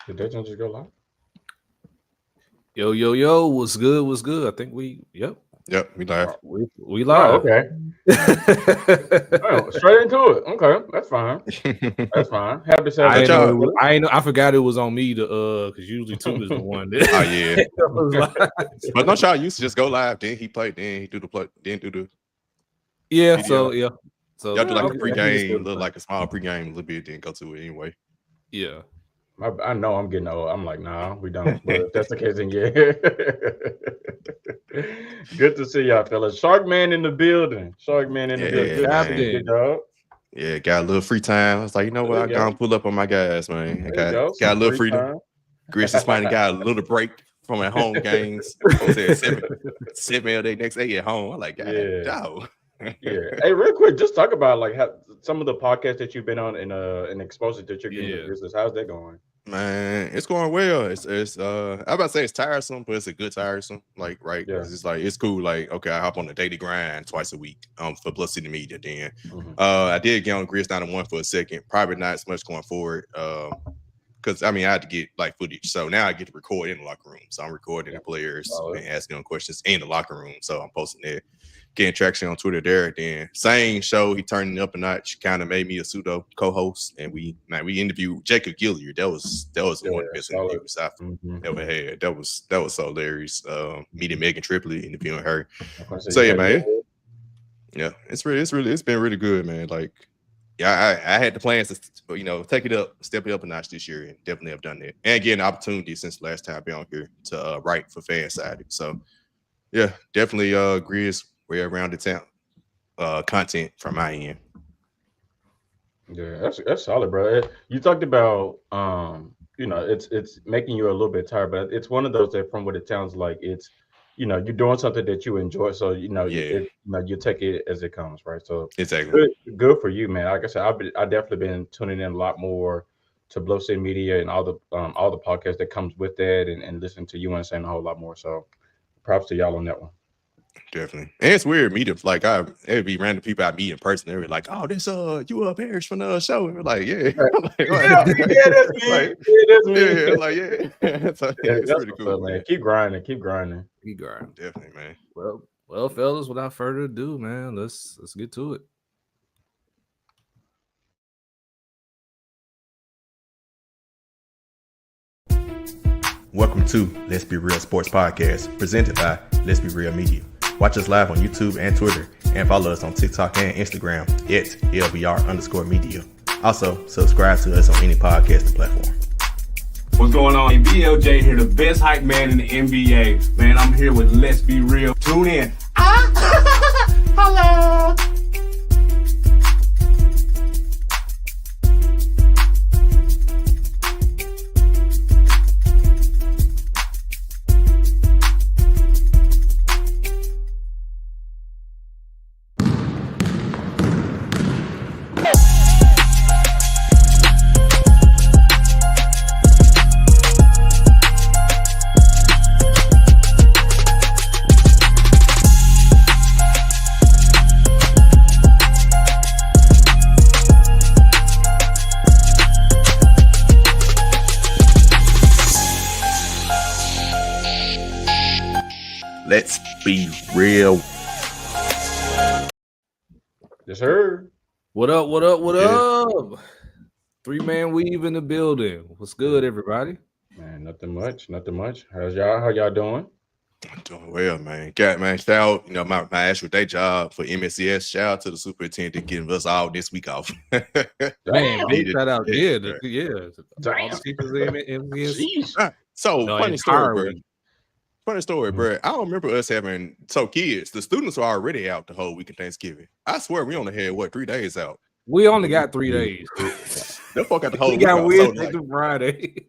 Did that just go live? Yo, yo, yo, what's good? What's good? I think Yep, we live. we Oh, live. okay. Oh, straight into it. Okay, that's fine. That's fine. Happy I Saturday. ain't know. y'all- I forgot it was on me to because usually Tune is the one that Oh yeah, was live. but don't y'all used to just go live? Then he played. Then he do the play. Then do the Yeah. video. So yeah. So Y'all do like a okay. pregame, look like a small pregame, a little bit. Then go to it anyway. yeah. I know I'm getting old. I'm like, nah, we don't. But if that's the case, then yeah. Good to see y'all, fellas. Shark Man in the building. Shark Man in the building. Yeah, Good to see man. you, big Captain. dog. Yeah, got a little free time. I was like, you know what? There I you go. gotta pull up on my guys, man. I There you go. got Some a little free freedom. time. Grizz is finally got a little break from at home games. I said 7 of their next 8 at home. I'm like, God, Yeah. dog. Yeah. Hey, real quick, just talk about like how some of the podcasts that you've been on and exposure that you're getting Yeah. with business. How's that going? Man, it's going well. It's I about to say it's tiresome, but it's a good tiresome. Like, right? Yeah. 'Cause it's like it's cool. Like, okay, I hop on the daily grind twice a week for Plus City Media. Then Mhm. I did get on Grizz 901 for a second. Probably not as much going forward. Because I mean I had to get like footage. So now I get to record in the locker room. So I'm recording the players and asking them questions in the locker room. So I'm posting there. Getting traction on Twitter there. Then same show, he turned it up a notch, kind of made me a pseudo co-host. And we interviewed Jacob Gilliard. That was one of the best interviews I've ever had. That was so hilarious. Meeting Megan Triplett, interviewing her. So yeah, man. Yeah, it's been really good, man. Like, yeah, I had the plans to take it up, step it up a notch this year, and definitely have done that. And getting an opportunity since the last time I've been on here to write for Fansided. So yeah, definitely Grizz way around the town content from my end. Yeah, that's solid, bro. You talked about it's making you a little bit tired, but it's one of those that from what it sounds like it's you're doing something that you enjoy, so Yeah, you take it as it comes, right? So exactly. good for you, man. Like I said, I definitely been tuning in a lot more to Blow City Media and all the podcasts that comes with that, and listening to you and saying a whole lot more. So props to y'all on that one. Definitely. And it's weird meeting like it'd be random people I meet in person. They're like, oh, this you Paris from the show. And we're like, yeah. Like, Yeah, that's me. like, That's me. yeah, like, yeah. So, it's That's pretty what's cool, up, man. Keep grinding. Keep grinding. He grind. Definitely, man. Well, fellas, without further ado, man, let's get to it. Welcome to Let's Be Real Sports Podcast, presented by Let's Be Real Media. Watch us live on YouTube and Twitter, and follow us on TikTok and Instagram at LBR_media. Also, subscribe to us on any podcast platform. What's going on? BLJ here, the best hype man in the NBA. Man, I'm here with Let's Be Real. Tune in. Hello. Let's be real. Yes, sir. What up? What up? What Yeah. up? 3-man weave in the building. What's good, everybody? Man, nothing much. Nothing much. How y'all doing? I'm doing well, man. Shout out, my actual day job for MSCS. Shout out to the superintendent giving us all this week off. Man, big shout out. Yeah, Damn. all the teachers in MCS. Jeez. So No, funny story, entire bro. week. Funny story, bro. I don't remember us having kids. The students were already out the whole week of Thanksgiving. I swear we only had 3 days out. We only got 3 days. That fuck got the whole We week got off. Wednesday through Friday.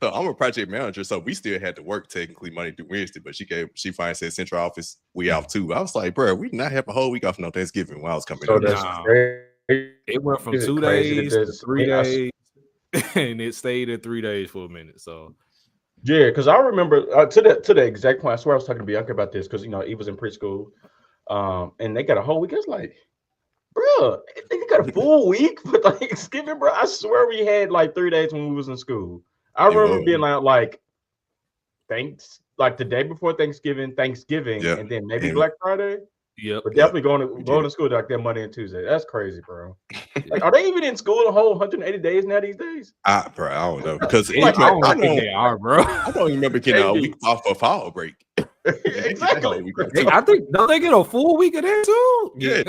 So I'm a project manager, so we still had to work technically Monday through Wednesday, but she finally said central office, we out too. I was like, bro, we did not have a whole week off no Thanksgiving when I was coming So in. that's Nah. crazy. It went from 2 Crazy days that to 3 days, and it stayed at 3 days for a minute. So Yeah, because I remember to the exact point. I swear I was talking to Bianca about this because he was in preschool, and they got a whole week. I was like, bro, they got a full week for Thanksgiving, bro. I swear we had like 3 days when we was in school. I remember being like the day before Thanksgiving, Yep. and then maybe Black Friday. Yep. But definitely going to school like that Monday and Tuesday. That's crazy, bro. Like, are they even in school the whole 180 days now these days? Bro, I don't know because I don't think they are, bro. I don't even remember getting a week off for fall break. Exactly. I think don't they get a full week of that too? Yeah,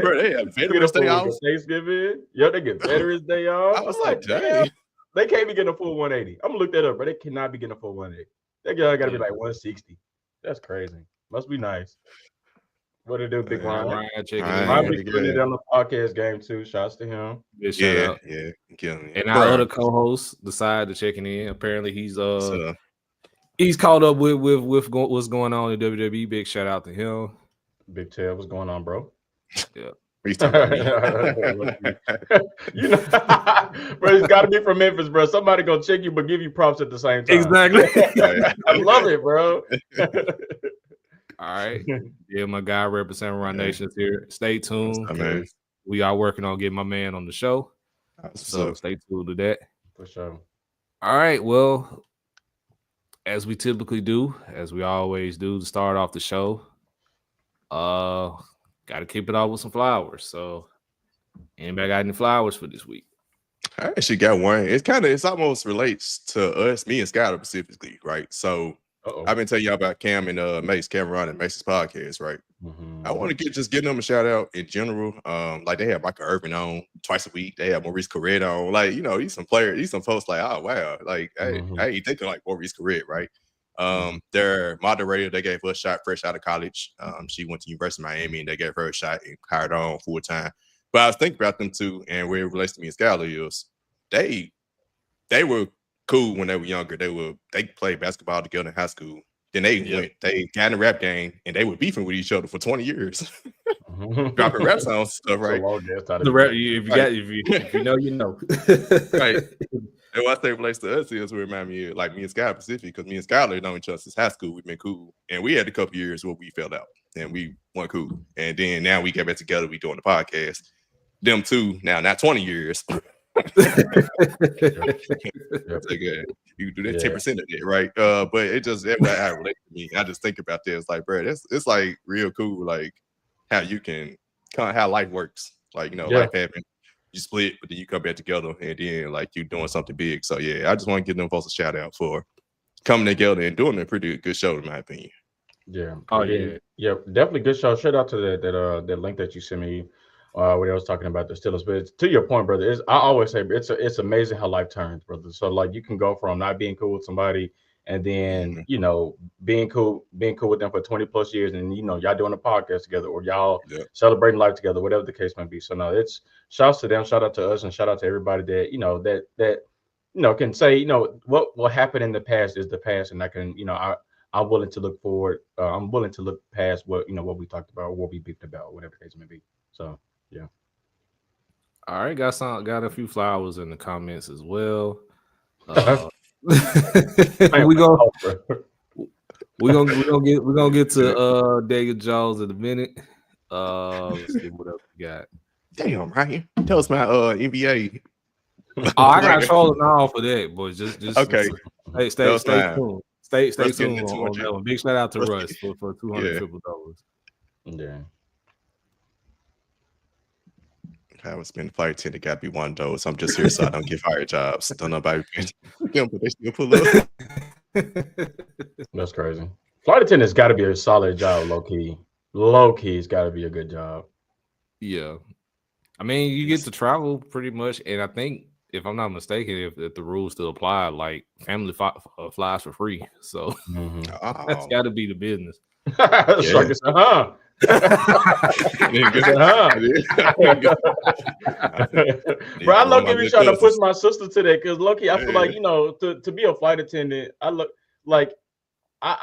bro, they have Veterans Day off. Thanksgiving. Yeah, they get Veterans Day off. I was like, dang. They can't be getting a full 180. I'm gonna look that up, but they cannot be getting a full 180. They gotta be like 160. That's crazy. Must be nice. What to do, Big Ryan? Ryan be putting it on the podcast game too. Shouts to him. Yeah. And our other co-host decided to checking in. Apparently, he's caught up with what's going on in WWE. Big shout out to him. Big Tail, what's going on, bro? Yeah. He's talking about me. You know, bro, it's got to be from Memphis, bro. Somebody gonna check you, but give you props at the same time. Exactly. I love it, bro. All right. Yeah, my guy representing Run Nations here. Stay tuned. We are working on getting my man on the show. So stay tuned to that. For sure. All right. Well, as we typically do, as we always do to start off the show, got to keep it off with some flowers. So anybody got any flowers for this week? I actually got one. It's almost relates to us, me and Skyler specifically, right? So I've been telling y'all about Cam and Mace, Cameron and Mace's podcast, right? Mm-hmm. I want to give them a shout out in general. Like they have Michael Irvin on twice a week. They have Maurice Corrett on. Like, you know, these some folks like, oh wow, like I ain't thinking like Maurice Corrett, right? Their moderator, they gave her a shot fresh out of college. She went to University of Miami and they gave her a shot and hired her on full time. But I was thinking about them too, and where it relates to me and Skyler is they were cool when they were younger. They played basketball together in high school. Then they got in the rap game and they were beefing with each other for 20 years. Dropping rap songs stuff, right? The rap, if you know, you know. Right. And what they relates to us is we remind me of like me and Skyler specifically, because me and Skyler known each other since high school. We've been cool. And we had a couple years where we fell out and we weren't cool. And then now we get back together, we doing the podcast. Them two, now not 20 years. You do that 10% of it, right? But it just that relate to me. I just think about this, like, bro, it's like real cool, like how you can how life works. Like, you know, life happens, you split, but then you come back together, and then like you doing something big. So yeah, I just want to give them folks a shout out for coming together and doing a pretty good show, in my opinion. Yeah. Oh yeah. Definitely good show. Shout out to that link that you sent me. Where I was talking about the Steelers, but to your point, brother, I always say it's amazing how life turns, brother. So like you can go from not being cool with somebody and then you know being cool with them for 20 plus years, and you know y'all doing a podcast together or y'all celebrating life together, whatever the case may be. So no, it's shouts to them, shout out to us, and shout out to everybody that you know that you know can say you know what happened in the past is the past, and I can you know I'm willing to look forward. I'm willing to look past what you know what we talked about or what we beefed about, whatever the case may be. So. Yeah. All right, got a few flowers in the comments as well. we gonna get to Daniel Jones in a minute. Let's see what else we got. Damn, Ryan, tell us my NBA. I got trolling all for that, boys. Just okay. Stay tuned. Stay tuned on that one. Big shout out to Russ for 200 triple doubles. Yeah. I was been flight attendant, got to be one of those. I'm just here so I don't get fired jobs. Don't know about them, but they still pull up. That's crazy. Flight attendant's got to be a solid job, low key. Low key, it's got to be a good job. Yeah, I mean, you get to travel pretty much, and I think if I'm not mistaken, if the rules still apply, like family flies for free. So that's got to be the business. Bro, I low-key be trying to push my sister to that because low-key, I feel like you know to be a flight attendant, I look like I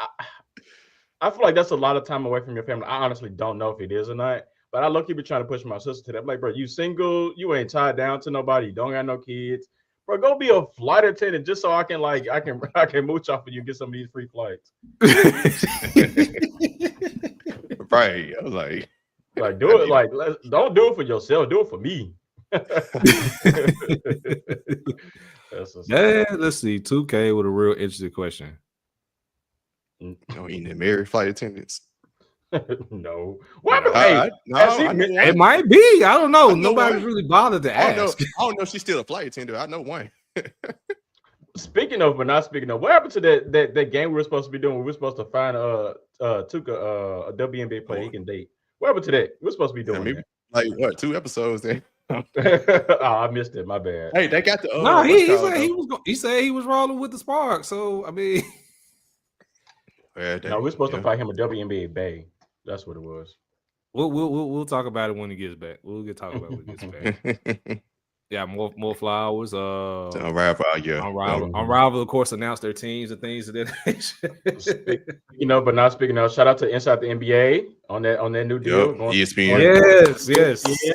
feel like that's a lot of time away from your family. I honestly don't know if it is or not, but I low-key be trying to push my sister to that. I'm like, bro, you single, you ain't tied down to nobody, you don't got no kids, bro. Go be a flight attendant just so I can mooch off of you and get some of these free flights. Right, I was like do it. Like, don't do it for yourself. Do it for me. Let's see. 2K with a real interesting question. Eating at married flight attendants. No. What? It might be. I don't know. Nobody's really bothered to ask. I don't know if she's still a flight attendant. I know one. Speaking of, but not speaking of, what happened to that game we were supposed to be doing? We were supposed to find Tuka a WNBA player he can date. What happened to that? We're supposed to be doing that. Like what? 2 episodes then. I missed it. My bad. Hey, they got the. No, he said he was rolling with the spark. So I mean, no, we're supposed to find him a WNBA Bay. That's what it was. We'll talk about it when he gets back. We'll get talk about it when he gets back. Yeah, more flowers. Unravel, Unravel, of course, announced their teams and things of that nature. But not speaking of, shout out to Inside the NBA on that new deal. ESPN. Yes. Yeah.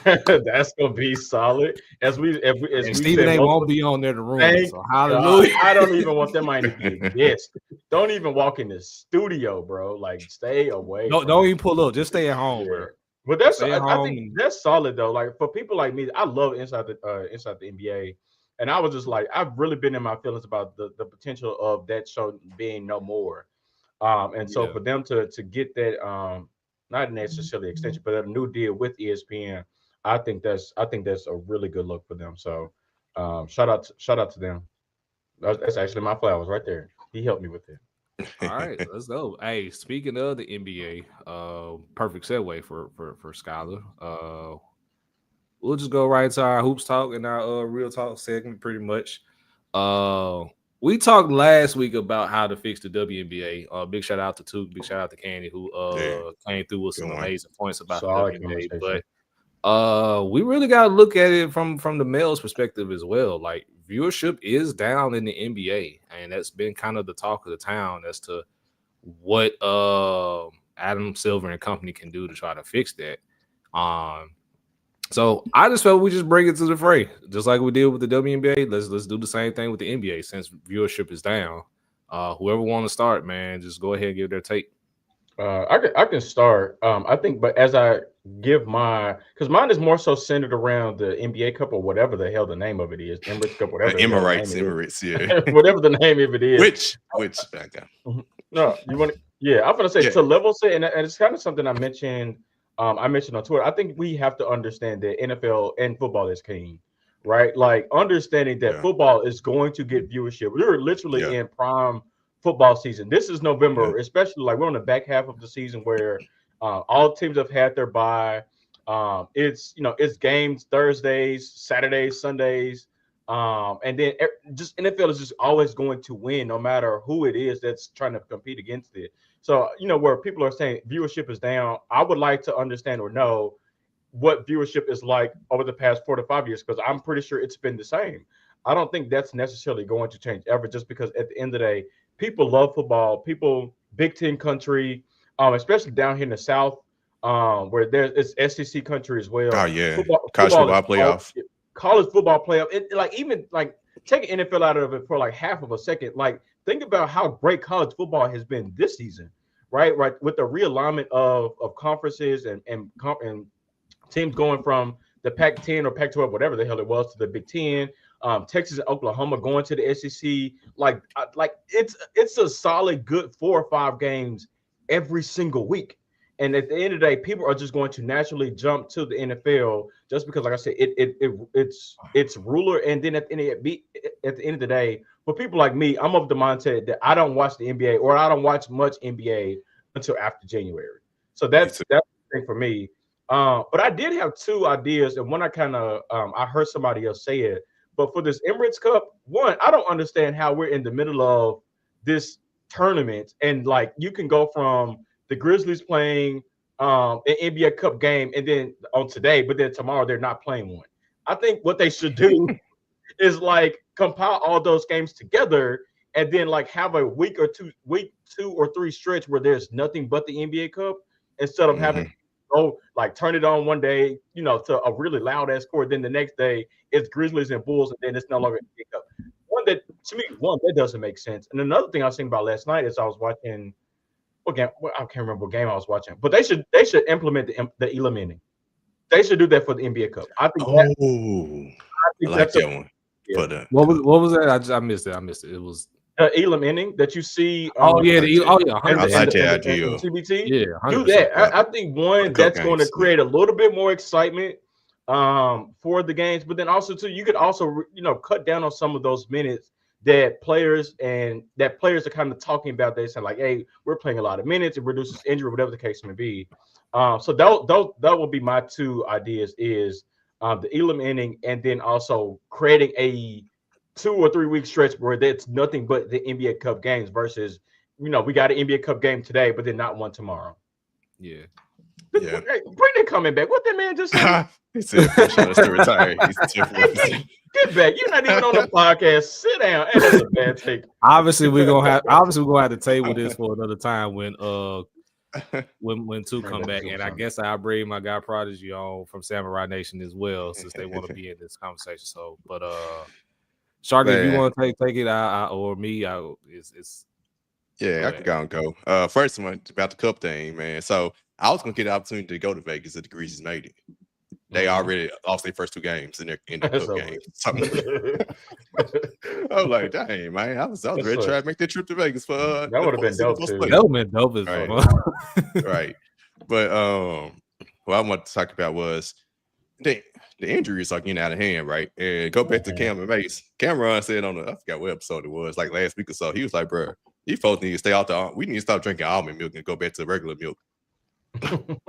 That's gonna be solid. Stephen A won't be on there to ruin. So hallelujah. I don't even want them to be a guest. Don't even walk in the studio, bro. Like, stay away. Don't even pull up. Just stay at home, bro. But I think that's solid though. Like, for people like me, I love Inside the NBA, and I was just like, I've really been in my feelings about the potential of that show being no more. So for them to get that not necessarily extension, but a new deal with ESPN, I think that's a really good look for them. So shout out to them. That's actually my flowers right there. He helped me with it. All right, let's go. Hey, speaking of the NBA, perfect segue for Skylar. We'll just go right to our hoops talk and our real talk segment, pretty much. We talked last week about how to fix the WNBA. Big shout out to Tuke, big shout out to Candy, who came through with some amazing points about the WNBA. But we really got to look at it from the male's perspective as well. Like, viewership is down in the NBA, and that's been kind of the talk of the town as to what Adam Silver and company can do to try to fix that. So I just felt we just bring it to the fray, just like we did with the WNBA. Let's do the same thing with the NBA since viewership is down. Whoever want to start, man, just go ahead and give their take. I can start. I think, but as I give because mine is more so centered around the NBA Cup or whatever the hell the name of it is, Emirates Cup, whatever. Emirates, yeah. Whatever the name of it is. Which back down. No, you want to? Yeah, I'm gonna say to level set, and it's kind of something I mentioned. I mentioned on Twitter. I think we have to understand that NFL and football is king, right? Like, understanding that football is going to get viewership. We're literally in prime football season. This is November, especially like we're on the back half of the season where all teams have had their bye. It's games Thursdays, Saturdays, Sundays, and then just NFL is just always going to win no matter who it is that's trying to compete against it. So, where people are saying viewership is down, I would like to understand or know what viewership is like over the past 4 to 5 years, because I'm pretty sure it's been the same. I don't think that's necessarily going to change ever, just because at the end of the day, people love football. People, Big Ten country, especially down here in the South, where it's SEC country as well. Oh yeah, college football playoff. College football playoff. Take NFL out of it for like half of a second. Like, think about how great college football has been this season, right? Right, with the realignment of conferences and teams going from the Pac-10 or Pac-12, whatever the hell it was, to the Big Ten. Texas and Oklahoma going to the SEC. Like it's a solid, good 4 or 5 games every single week. And at the end of the day, people are just going to naturally jump to the NFL just because, like I said, it's ruler. And then at the end of the day, for people like me, I'm of the mindset that I don't watch the NBA, or I don't watch much NBA until after January. So that's the thing for me. But I did have 2 ideas, and one I kind of I heard somebody else say it. But for this Emirates Cup, one, I don't understand how we're in the middle of this tournament, and like you can go from the Grizzlies playing an NBA Cup game and then on today, but then tomorrow they're not playing one. I think what they should do is like compile all those games together and then like have a week 2 or 3 stretch where there's nothing but the NBA Cup, instead of having like turn it on one day, to a really loud ass court. Then the next day it's Grizzlies and Bulls, and then it's no longer NBA Cup. That doesn't make sense. And another thing I was thinking about last night is I was watching. I can't remember what game I was watching, but they should implement the eliminating. They should do that for the NBA Cup. I think. I like that one. What was that? I missed it. It was Elam inning that you see. I like the CBT. Yeah, 100%. Do that. I think that's going to create a little bit more excitement for the games, but then also too, you could also cut down on some of those minutes that players are kind of talking about. They say like, hey, we're playing a lot of minutes, it reduces injury, whatever the case may be. So that will be my two ideas: is the Elam inning, and then also creating a 2 or 3 week stretch where that's nothing but the NBA Cup games versus, we got an NBA Cup game today, but then not one tomorrow. Yeah. Hey, bring that comment back. What that man just said? He said to retire. Get back. You're not even on the podcast. Sit down. Hey, that's a bad take. Obviously, we're gonna have to table this for another time when two come back, and I guess I'll bring my guy Prodigy on from Samurai Nation as well, since they want to be in this conversation. So, but Sharky, if you want to take it, or me, it's I can go. First one about the cup thing, man. So I was gonna get the opportunity to go to Vegas if the Grizz made it. They already lost their first 2 games in the cup game. I was like, dang, man, I was ready to try to make that trip to Vegas for that would have been dope too. That would have been dope as well. Right. But what I want to talk about was the injuries are getting out of hand, right? And go back to Cameron Mace. Cameron said I forgot what episode it was, like last week or so. He was like, bro, these folks need to stay out there. We need to stop drinking almond milk and go back to regular milk.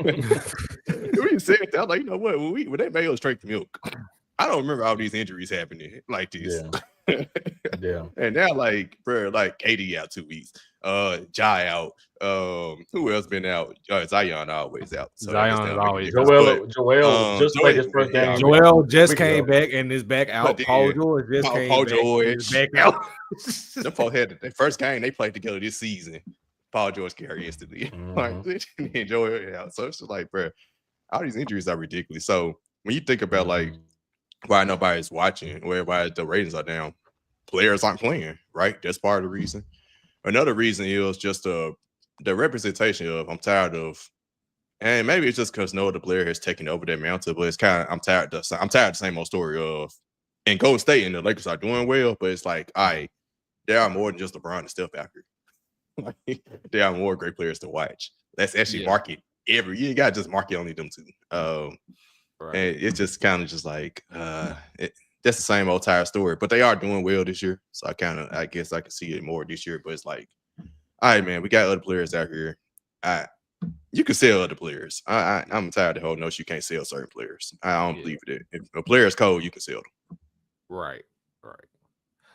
We said that, I was like, you know what? When they made us drink milk, I don't remember all these injuries happening like this. Yeah. And now, like, bro, like KD out 2 weeks, Jai out. Who else been out? Zion always out. So Zion is always out. Joel just played his first game. Joel just came back and is back out. Paul George just came back and is back out. The folks had the first game they played together this season. Paul George carry instantly. Like, enjoy out. So it's just like, bro, all these injuries are ridiculous. So when you think about like why nobody's watching, why the ratings are down, players aren't playing, right? That's part of the reason. Another reason is just the representation of I'm tired of, and maybe it's just because no other player has taken over that mantle, but it's kind of I'm tired of the same old story of, and Golden State and the Lakers are doing well, but it's like, all right, there are more than just LeBron and Steph out here. There are more great players to watch. Let's actually market every year. You got to just market only them two. And it's just kind of just like that's the same old tired story. But they are doing well this year, so I guess I can see it more this year. But it's like, all right, man, we got other players out here. You can sell other players. I'm tired of the whole notion you can't sell certain players. I don't believe it. If a player is cold, you can sell them. Right.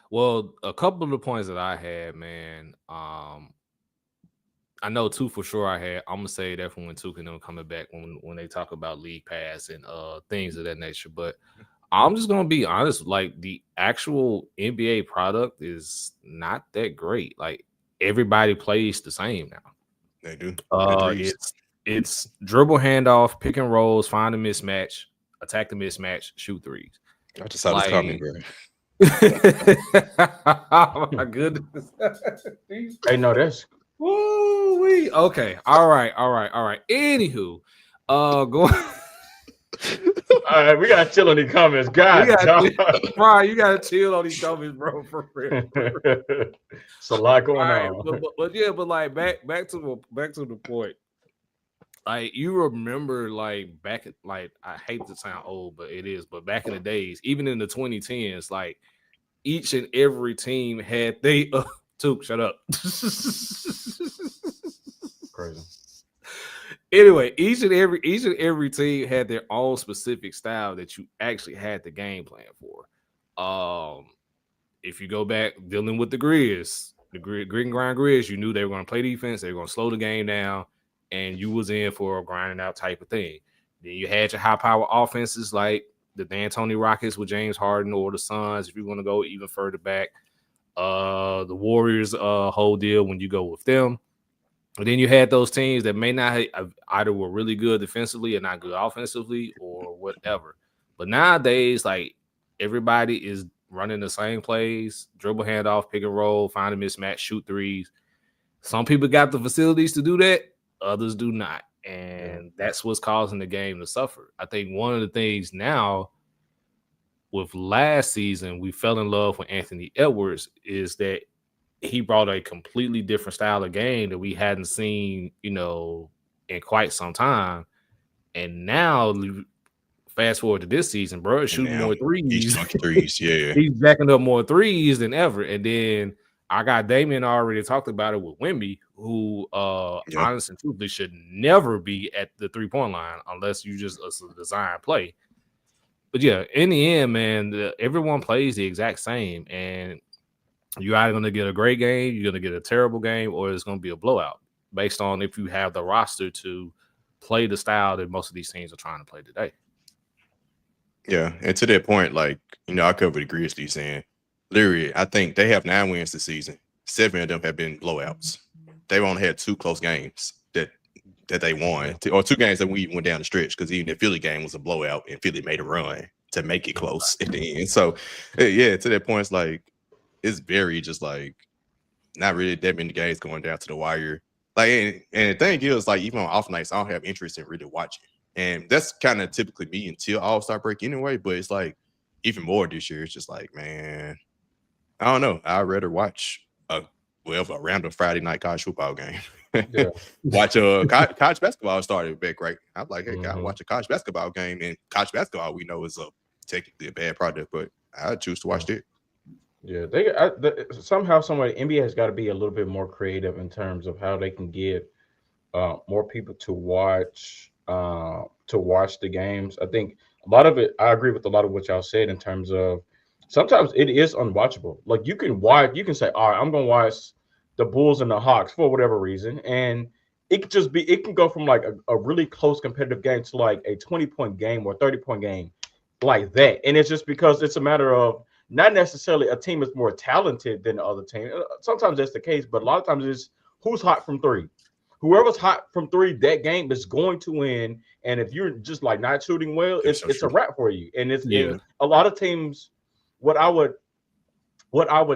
Well, a couple of the points that I had, man, I know 2 for sure I had. I'm gonna say that when 2 can them coming back when they talk about league pass and things of that nature. But I'm just gonna be honest, like the actual NBA product is not that great. Like everybody plays the same now. They do. It's dribble handoff, pick and rolls, find a mismatch, attack the mismatch, shoot threes. I just saw this coming, bro. Oh my goodness. I know this. Woo-wee. Okay. All right. Anywho, go. All right, we gotta chill on these comments. God, Brian, you gotta chill on these comments, bro. For real. It's a lot going on. But like back to the point. Like you remember, like back at I hate to sound old, but it is. But back in the days, even in the 2010s, like each and every team had Took, shut up. Crazy. Anyway, each and every team had their own specific style that you actually had the game plan for. If you go back dealing with the Grizz and grind Grizz, you knew they were going to play defense, they were going to slow the game down, and you was in for a grinding out type of thing. Then you had your high power offenses like the D'Antoni Rockets with James Harden, or the Suns if you want to go even further back. The Warriors whole deal when you go with them. And then you had those teams that may not have, either were really good defensively or not good offensively or whatever. But nowadays, like everybody is running the same plays, dribble handoff, pick and roll, find a mismatch, shoot threes. Some people got the facilities to do that, others do not. And that's what's causing the game to suffer. I think one of the things now, with last season, we fell in love with Anthony Edwards is that he brought a completely different style of game that we hadn't seen, in quite some time. And now, fast forward to this season, bro, is shooting more threes. Yeah. He's jacking up more threes than ever. And then I got Damian already talked about it with Wemby, who honestly and truthfully should never be at the 3-point line unless you just a design play. But yeah, in the end, man, everyone plays the exact same, and you're either going to get a great game, you're going to get a terrible game, or it's going to be a blowout based on if you have the roster to play the style that most of these teams are trying to play today. Yeah, and to that point, like, I covered the Grizzlies, and literally, I think they have 9 wins this season. 7 of them have been blowouts. They've only had 2 close games that they won, or 2 games that we went down the stretch, because even the Philly game was a blowout, and Philly made a run to make it close at the end. So, yeah, to that point, it's like, it's very just like not really that many games going down to the wire. Like, and the thing is, like, even on off nights, I don't have interest in really watching. And that's kind of typically me until All-Star break anyway. But it's like even more this year. It's just like, man, I don't know. I'd rather watch a random Friday night college football game. Yeah. Watch college basketball started back, right? I'm like, hey, gotta watch a college basketball game. And college basketball, we know, is technically a bad product, but I choose to watch it. Yeah, somehow, someway, NBA has got to be a little bit more creative in terms of how they can get more people to watch the games. I think a lot of it, I agree with a lot of what y'all said in terms of sometimes it is unwatchable. Like, you can say, all right, I'm gonna watch the Bulls and the Hawks for whatever reason, and it can go from like a really close competitive game to like a 20-point game or 30-point game like that. And it's just because it's a matter of not necessarily a team is more talented than the other team. Sometimes that's the case, but a lot of times it's who's hot from 3. Whoever's hot from 3 that game is going to win. And if you're just like not shooting well, it's a wrap for you. And and a lot of teams, what I would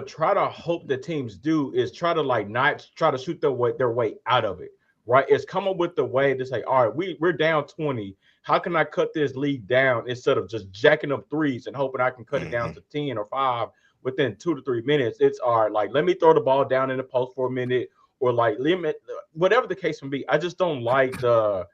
try to hope that teams do is try to like not try to shoot their way out of it. Right? It's come up with the way to say, all right, we're down 20. How can I cut this lead down instead of just jacking up threes and hoping I can cut it down to 10 or 5 within 2 to 3 minutes? It's all right, like, let me throw the ball down in the post for a minute, or like limit whatever the case may be. I just don't like the,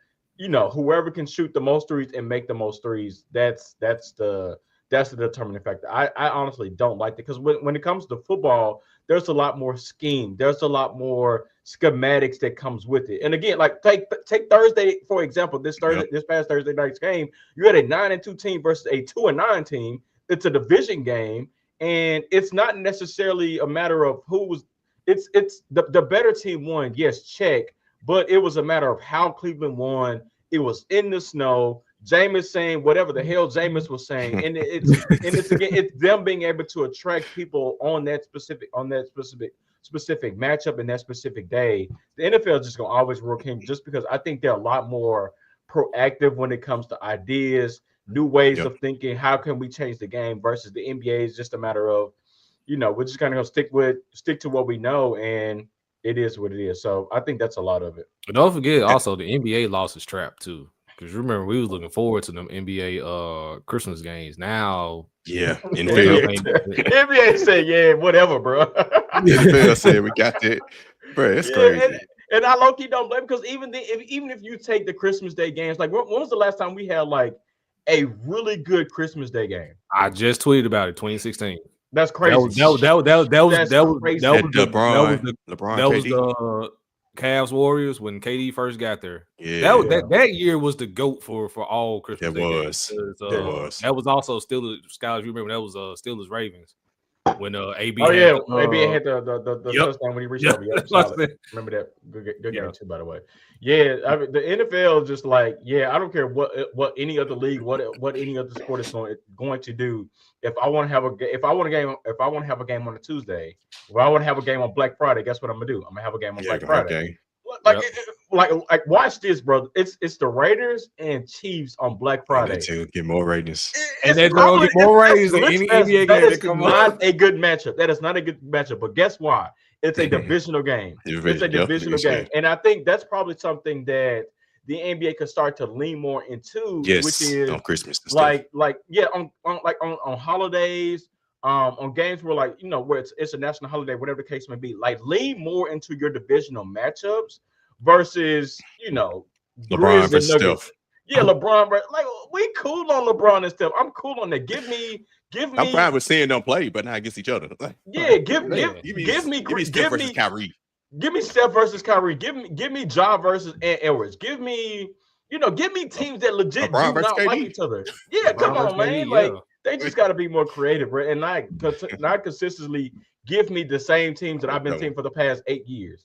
whoever can shoot the most threes and make the most threes. That's the determining factor. I honestly don't like it, because when it comes to football, there's a lot more scheme. There's a lot more schematics that comes with it. And again, like take Thursday, for example, this past Thursday night's game, you had a 9-2 team versus a 2-9 team. It's a division game, and it's not necessarily a matter of it's the better team won. Yes, check. But it was a matter of how Cleveland won. It was in the snow. Jameis saying whatever the hell Jameis was saying, and it's them being able to attract people on that specific matchup and that specific day. The NFL is just gonna always work him, just because I think they're a lot more proactive when it comes to ideas, new ways of thinking. How can we change the game? Versus the NBA is just a matter of, we're just kind of gonna stick to what we know, and it is what it is. So I think that's a lot of it. But don't forget also the NBA lost its trap too. Because remember, we was looking forward to them NBA Christmas games. Now, NBA said, "Yeah, whatever, bro." NFL said, "We got that, bro." It's crazy. And I low-key don't blame, because even if you take the Christmas Day games, like when was the last time we had like a really good Christmas Day game? I just tweeted about it. 2016. That's crazy. That was LeBron. Cavs Warriors when KD first got there. That year was the GOAT for all Christmas. It was. That was also Steelers. Scott, you remember that was Steelers Ravens when AB. AB had the touchdown when he reached over. Remember that good game too, by the way. Yeah, I mean, the NFL is just like, I don't care what any other league, what any other sport is going to do. If I want to have a game on a Tuesday, if I want to have a game on Black Friday, guess what I'm gonna do? I'm gonna have a game on Black Friday. Like watch this, bro. It's the Raiders and Chiefs on Black Friday to get more ratings. And they're gonna get more ratings than any NBA game that come on. A good matchup. That is not a good matchup. But guess why? It's a divisional game. It's a divisional game. And I think that's probably something that the NBA could start to lean more into, Yes, which is on Christmas and like stuff. on holidays, on games where where it's a national holiday, whatever the case may be. Like lean more into your divisional matchups versus LeBron Grizz and versus Nuggets. Steph. Yeah, LeBron, like we cool on LeBron and stuff. I'm cool on that. Give I'm me, fine with seeing them play, but not against each other. yeah, give me Steph versus Kyrie. Give me Steph versus Kyrie. Give me Ja versus Edwards. Give me teams that legit LeBron do versus not KD. like each other. Yeah, come on, man. Like they just got to be more creative, bro, and not consistently give me the same teams that I've been seeing for the past 8 years.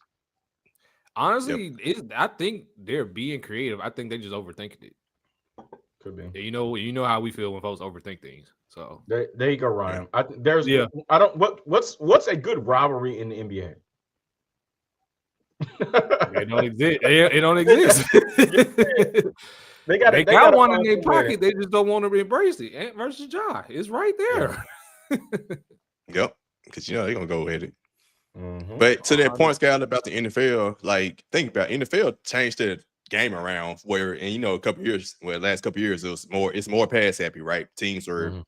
Honestly, I think they're being creative. I think they just overthinking it. Could be. You know how we feel when folks overthink things. So there you go, Ryan. Yeah. What's a good rivalry in the NBA? It don't exist. It don't exist. They got one in their pocket. They just don't want to embrace it. Ant versus Ja. It's right there. Yep. Because they're gonna go with it. But to that point, Scott, about the NFL, like think about NFL changed the game around where, and last couple of years it's more pass happy, right? Teams were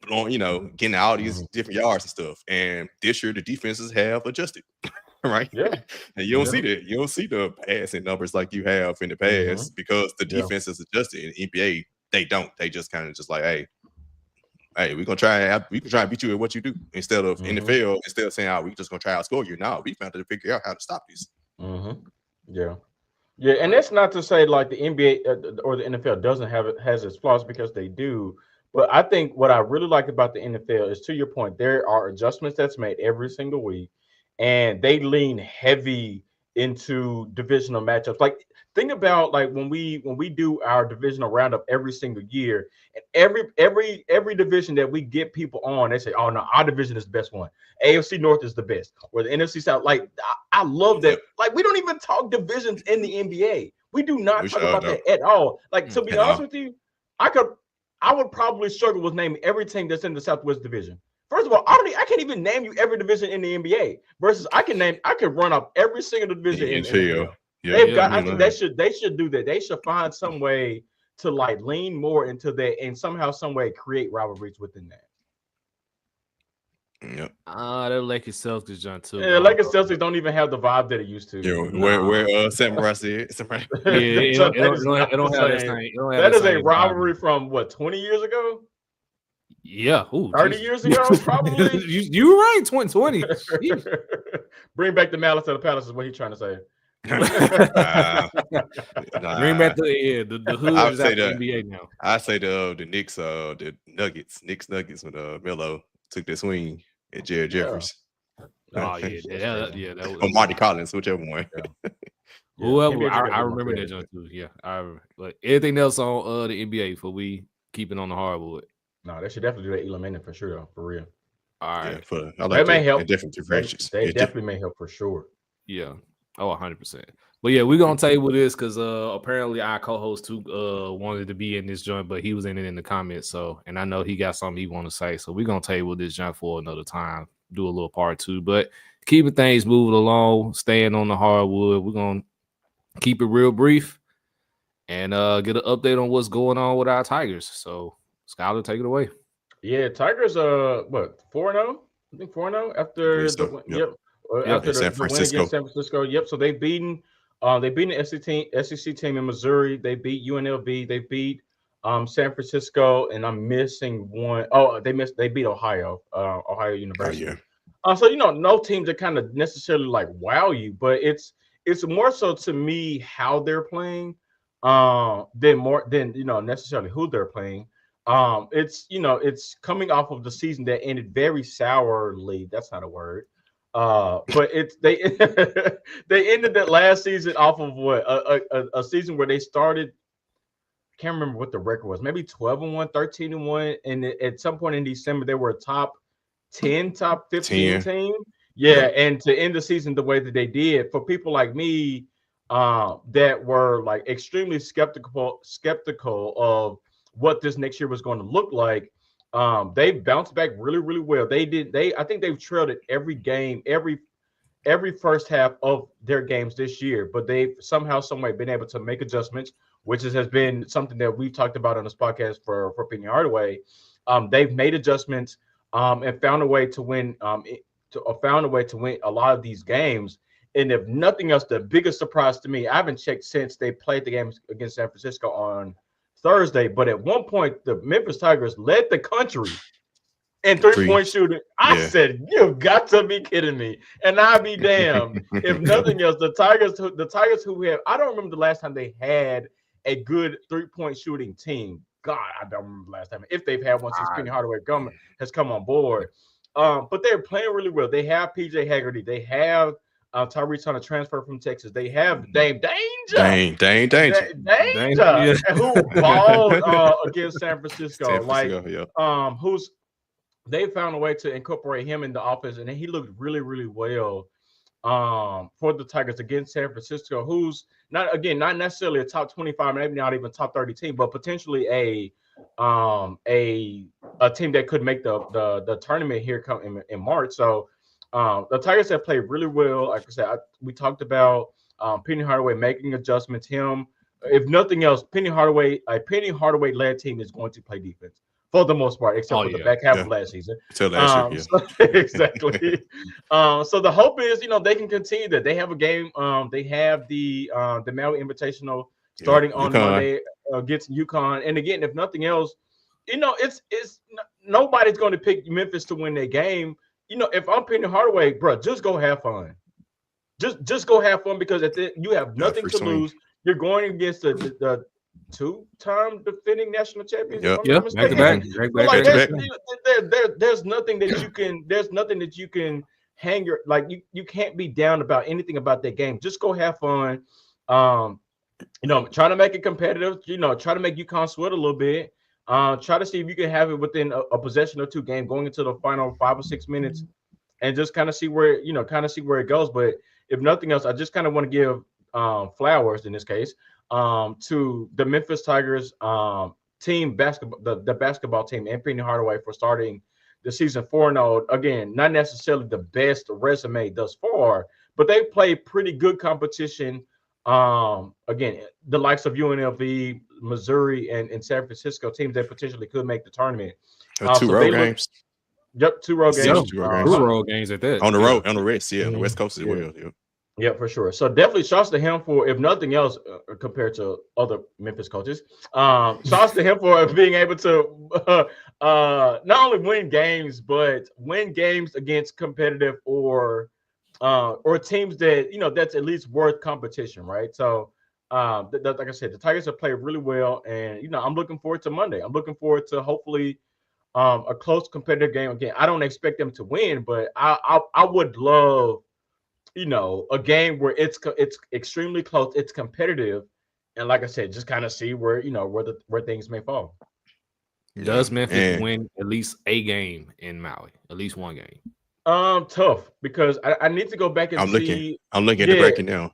getting all these different yards and stuff. And this year the defenses have adjusted. Right. Yeah. And you don't see that. You don't see the passing numbers like you have in the past because the defense is adjusted. In NBA, they don't. They just kind of just like, hey, we can try and beat you at what you do. Instead of NFL, instead of saying, we just gonna try to outscore you. Now we found to figure out how to stop this. Yeah. Yeah, and that's not to say like the NBA or the NFL has its flaws, because they do. But I think what I really like about the NFL is, to your point, there are adjustments that's made every single week, and they lean heavy into divisional matchups. Like think about like when we do our divisional roundup every single year, and every division that we get people on, they say, oh no, our division is the best one. AFC North is the best, or the NFC South. Like I love that. Like we don't even talk divisions in the NBA. We do not talk about that at all. Like to be honest with you, I would probably struggle with naming every team that's in the Southwest Division. First of all, I can't even name you every division in the NBA. Versus I can run up every single division in the NFL. I think they should do that. They should find some way to like lean more into that and somehow, some way create rivalries within that. Yep. That Lakers Celtics John too. Yeah, Lakers Celtics don't even have the vibe that it used to. Where Samurai said. It don't have that same. That is a rivalry from what, 20 years ago? Yeah, 30 years ago, probably. You're right. 2020. Bring back the malice of the palace is what he's trying to say. Bring back the hood is out the NBA now. I say the Knicks, the Nuggets when Melo took the swing at Jared Jeffries. Oh yeah, that was, or Marty Collins, whichever one. Whoever, I remember that joint too. Yeah, but everything else on the NBA for we keeping on the hardwood. No, they should definitely do that eliminating for sure, though, for real. All right, that may help. Different differentials. They definitely may help for sure. Yeah. Oh, 100%. But yeah, we're gonna table this because apparently our co-host too wanted to be in this joint, but he was in it in the comments. So, and I know he got something he want to say. So we're gonna table this joint for another time, do a little part 2. But keeping things moving along, staying on the hardwood. We're gonna keep it real brief and get an update on what's going on with our Tigers. So Skylar, take it away. Yeah, Tigers 4-0? I think 4-0 after after San the win against San Francisco. Yep. So they've beaten the SEC team in Missouri. They beat UNLV. They beat San Francisco, and I'm missing one. Oh, they beat Ohio University. Oh, yeah. So no teams that kind of necessarily like wow you, but it's more so to me how they're playing than necessarily who they're playing. It's coming off of the season that ended very sourly. That's not a word. But they they ended that last season off of what a season where they started. I can't remember what the record was. Maybe 12-1, 13-1, and at some point in December they were a top 10, top 15 team. Yeah, and to end the season the way that they did, for people like me that were like extremely skeptical of what this next year was going to look like. They bounced back really, really well. I think they've trailed it every game, every every first half of their games this year, but they've somehow, some way been able to make adjustments, which has been something that we've talked about on this podcast for Penny Hardaway. They've made adjustments and found a way to win. Found a way to win a lot of these games. And if nothing else, the biggest surprise to me, I haven't checked since they played the games against San Francisco on Thursday, but at one point the Memphis Tigers led the country in three-point shooting. I said, "You've got to be kidding me!" And I'd be damned if nothing else. The Tigers who have, I don't remember the last time they had a good three-point shooting team. God, I don't remember the last time if they've had one since Penny Hardaway has come on board. But they're playing really well. They have PJ Haggerty. They have Tyrese on a transfer from Texas. They have Dame Danger, who balled against San Francisco. Who's they found a way to incorporate him in the offense, and he looked really, really well for the Tigers against San Francisco, who's not necessarily a top 25, maybe not even top 30 team, but potentially a team that could make the tournament here come in March. So the Tigers have played really well. Like I said, we talked about Penny Hardaway making adjustments. If nothing else, a Penny Hardaway led team is going to play defense for the most part, except for the back half of last season. Until last year, exactly. So the hope is, they can continue that. They have a game. They have the Maui Invitational starting on Monday against UConn. And again, if nothing else, it's nobody's going to pick Memphis to win their game. If I'm Penny Hardaway, bro, just go have fun. Just go have fun because you have nothing to lose. You're going against the two-time defending national champions. There's nothing that you can hang your you can't be down about anything about that game. Just go have fun. Try to make it competitive. Try to make UConn sweat a little bit. Try to see if you can have it within a possession or two game going into the final 5 or 6 minutes, and just kind of see where it goes. But if nothing else, I just kind of want to give flowers in this case to the Memphis Tigers team basketball, the basketball team, and Penny Hardaway for starting the season 4-0. Again, not necessarily the best resume thus far, but they played pretty good competition. Again, the likes of UNLV, Missouri, and San Francisco teams that potentially could make the tournament. 2 road games. Yep, 2 road games. 2 road games at that. On the road, on the West, on the West Coast as well. Yeah, for sure. So definitely shouts to him for, if nothing else, compared to other Memphis coaches, shouts to him for being able to not only win games, but win games against competitive or teams that that's at least worth competition, right? So like I said, the Tigers have played really well, and I'm looking forward to Monday. I'm looking forward to hopefully a close competitive game. Again, I don't expect them to win, but I would love a game where it's extremely close, it's competitive, and like I said, just kind of see where where things may fall. Does Memphis win at least a game in Maui? At least one game? Tough, because I need to go back and see. I'm looking at the bracket now.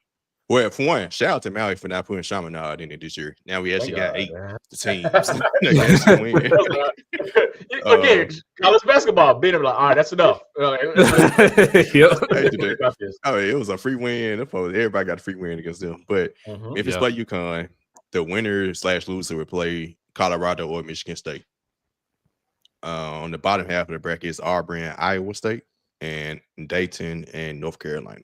Well, for one, shout out to Maui for not putting Chaminade in it this year. Now we actually got 8 teams that win. Again, college basketball being like, all right, that's enough. It was a free win. Everybody got a free win against them. But if it's play UConn, the winner/loser would play Colorado or Michigan State. On the bottom half of the bracket is Auburn and Iowa State, and Dayton and North Carolina.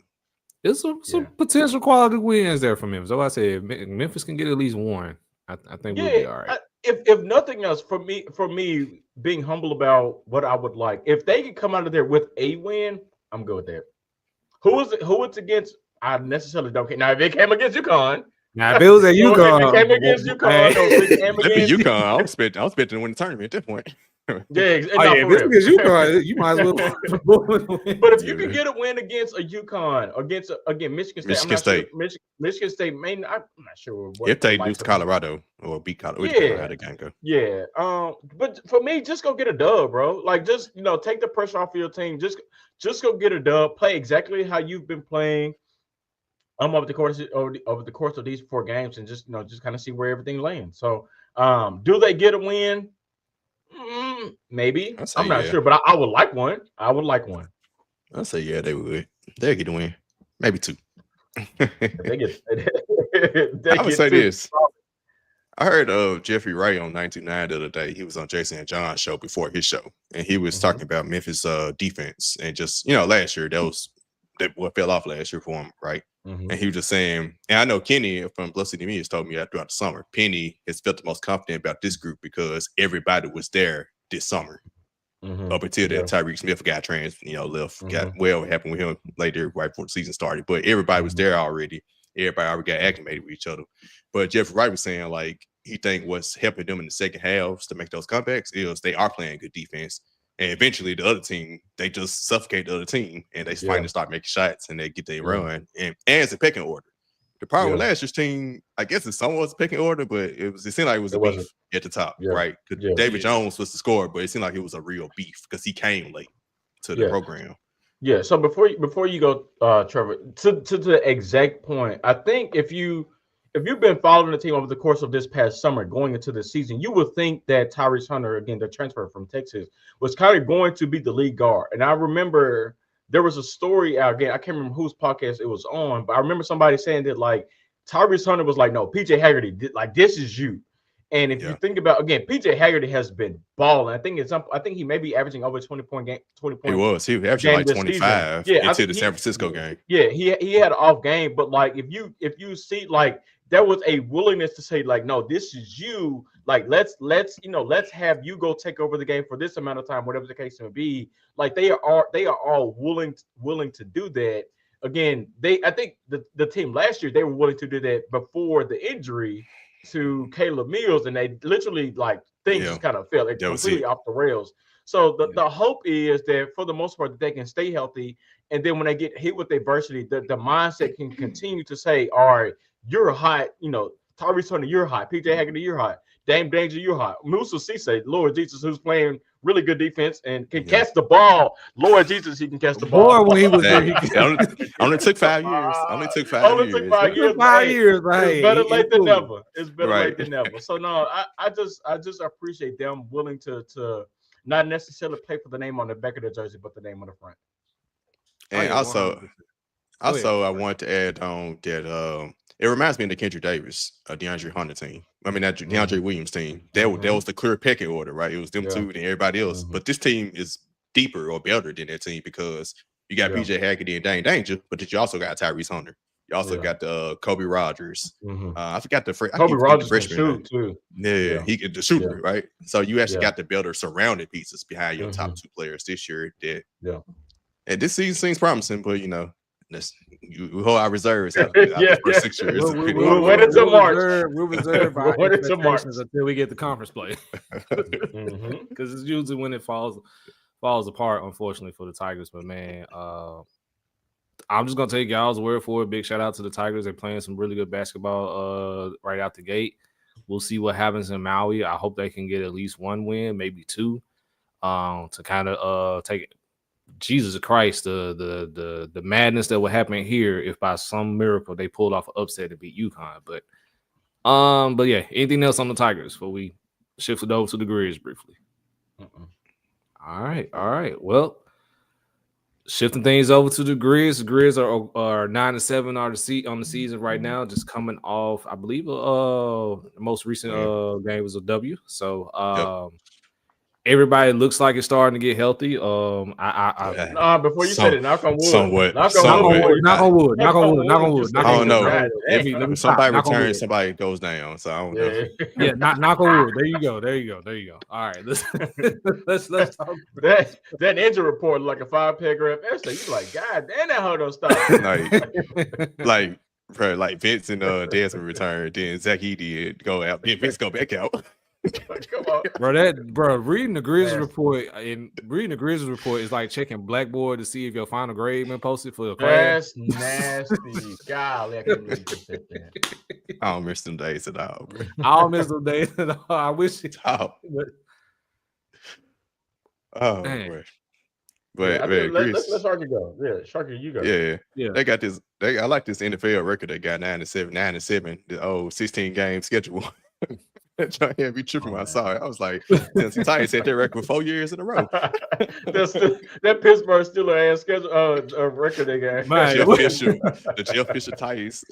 There's some potential quality wins there for Memphis. So I said Memphis can get at least one. I think we'll be all right. If nothing else, for me being humble about what I would like, if they can come out of there with a win, I'm good with that. Who it's against? I necessarily don't care. Now, if it came against UConn. Now, if it was at UConn, if it came against UConn, I was expecting to win the tournament at that point. If it's UConn, you might as well. But if you can get a win against a UConn, against Michigan State, Michigan State may not. I'm not sure if they lose to Colorado or beat Colorado. Yeah. But for me, just go get a dub, bro. Like, just take the pressure off of your team. Just go get a dub. Play exactly how you've been playing. Over the course of these 4 games, and just kind of see where everything lands. So, do they get a win? Maybe. I'm not sure, but I would like one. I say they would. They'll get a win, maybe 2. They get. I would say this. I heard Jeffrey Wright on 99 the other day. He was on Jason and John's show before his show, and he was talking about Memphis defense and just last year that what fell off last year for him, right? And he was just saying, and I know Kenny from Blood City Media has told me that throughout the summer, Penny has felt the most confident about this group because everybody was there this summer. Up until that Tyreek Smith got left, got what happened with him later right before the season started. But everybody was there already. Everybody already got acclimated with each other. But Jeff Wright was saying like he think what's helping them in the second halves to make those comebacks is they are playing good defense. And eventually the other team, they just suffocate the other team and they finally start making shots and they get their run. And it's a pecking order. The problem with last year's team, I guess it's somewhat a pecking order, but it seemed like it was a beef at the top, right? David Jones was the scorer, but it seemed like it was a real beef because he came late to the program. Yeah. So before you go, Trevor, to the exact point, I think if you've been following the team over the course of this past summer, going into the season, you would think that Tyrese Hunter, again, the transfer from Texas, was kind of going to be the lead guard. And I remember there was a story out again. I can't remember whose podcast it was on, but I remember somebody saying that like Tyrese Hunter was like, no, PJ Haggerty, like this is you. And if you think about again, PJ Haggerty has been balling. I think he may be averaging over 20 point. He was averaging like 25 into the San Francisco game. Yeah, he had an off game, but like if you see like there was a willingness to say like, no, this is you. Like let's have you go take over the game for this amount of time, whatever the case may be. Like they are all willing to do that. Again, I think the team last year they were willing to do that before the injury to Caleb Mills, and they literally like things just kind of fell completely off the rails. So the hope is that for the most part that they can stay healthy, and then when they get hit with adversity, the mindset can continue to say, all right, you're hot, Tyrese Hunter, you're hot, PJ Haggerty, you're hot, Dame Danger, you're hot, Musa Cisse, Lord Jesus, who's playing really good defense and can catch the ball. Lord Jesus, he can catch the ball. Boy, when he was there, only took 5 years. Only took 5 years. Right? It's better late than never. It's better late than never. So no, I just appreciate them willing to not necessarily play for the name on the back of the jersey, but the name on the front. And also, I want to add on that it reminds me of the Kendrick Davis, DeAndre Hunter team. I mean, that DeAndre Williams team. That was the clear pecking order, right? It was them two and everybody else. But this team is deeper or better than that team because you got PJ Haggerty and Dame Danger, but you also got Tyrese Hunter. You also got the Kobe Rogers. I forgot Kobe Rogers can shoot too. Yeah, he the shooter, right? So you actually got the better surrounded pieces behind your top two players this year. And this season seems promising, but we hold our reserves out for 6 years. We'll wait until March. We'll reserve our expectations until we get the conference play. Because it's usually when it falls apart, unfortunately, for the Tigers. But man, I'm just gonna take y'all's word for it. Big shout out to the Tigers. They're playing some really good basketball right out the gate. We'll see what happens in Maui. I hope they can get at least one win, maybe two, to kind of take it. Jesus Christ, the madness that would happen here if by some miracle they pulled off an upset to beat UConn. But yeah, anything else on the Tigers before we shift it over to the Grizz briefly? All right. Well, shifting things over to the Grizz. The Grizz are 9-7 on the season right now, just coming off, I believe, the most recent game was a W. So everybody looks like it's starting to get healthy. Before you said it, knock on wood. Somewhat. Knock on wood. I don't know. If somebody returns, somebody goes down. So I don't know. Yeah, knock on wood. There you go. All right, let's talk. That injury report like a 5-paragraph essay. You like, God damn, that hoe don't stop. like Vince and Desmond returned. Then Zach Edey go out. Then Vince go back out. Come on, reading the Grizz report is like checking Blackboard to see if your final grade been posted for the class. That's nasty. Golly, I can't believe that. I don't miss them days at all, bro. I don't miss them days at all. I wish it. Man. But let's Sharky go. Yeah, Sharky, you go. Yeah. They got this. I like this NFL record. They got 9-7, the 16 game schedule. Be tripping when I saw it. I was like, Tennessee Titans had their record for 4 years in a row. That Pittsburgh Steelers ass schedule record they got. The Jeff Fisher Titans.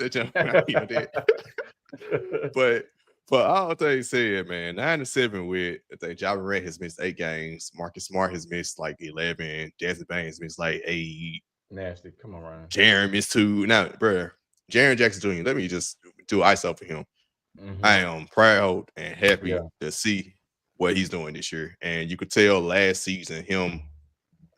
But all they said, man, 9-7 with I think Ja Morant has missed 8 games. Marcus Smart has missed like 11. Desmond Baines missed like 8. Nasty. Come on, Ryan. Jaren missed 2. Now, bro, Jaren Jackson Jr., let me just do ISO for him. Mm-hmm. I am proud and happy to see what he's doing this year. And you could tell last season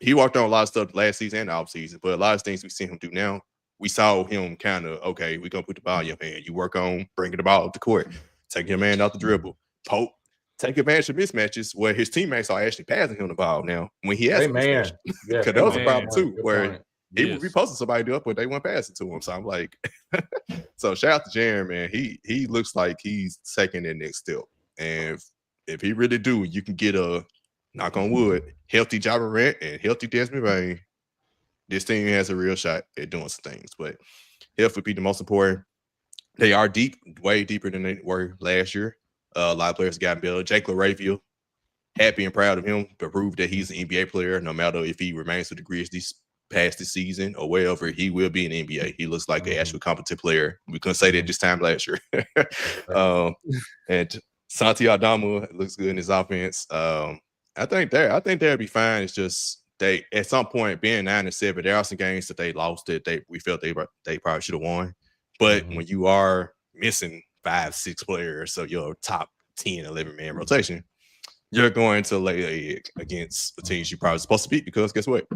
he walked on a lot of stuff last season and the off season, but a lot of things we see him do now, we saw him kind of, okay, we're going to put the ball in your hand. You work on bringing the ball up the court. Take your man out the dribble. Poke. Take advantage of mismatches where his teammates are actually passing him the ball now when he has mismatches. Because that was a problem too, where he would be posting somebody up, but they weren't passing to him. So I'm like, so shout out to Jaren, man. He looks like he's taking that next step. And if he really do, you can get a knock on wood, healthy Ja Morant and healthy Desmond Bain. This team has a real shot at doing some things, but health would be the most important. They are deep, way deeper than they were last year. A lot of players got better. Jake LaRavia, happy and proud of him to prove that he's an NBA player. No matter if he remains with the Grizz past the season or wherever, he will be an NBA. He looks like an actual competent player. We couldn't say that this time last year. And Santi Aldama looks good in his offense. I think they'll be fine. It's just they at some point being 9-7, there are some games that they lost that we felt they probably should have won. But when you are missing 5-6 players, so your top 10, 11 man rotation, you're going to lay an egg against the teams you're probably supposed to beat because guess what?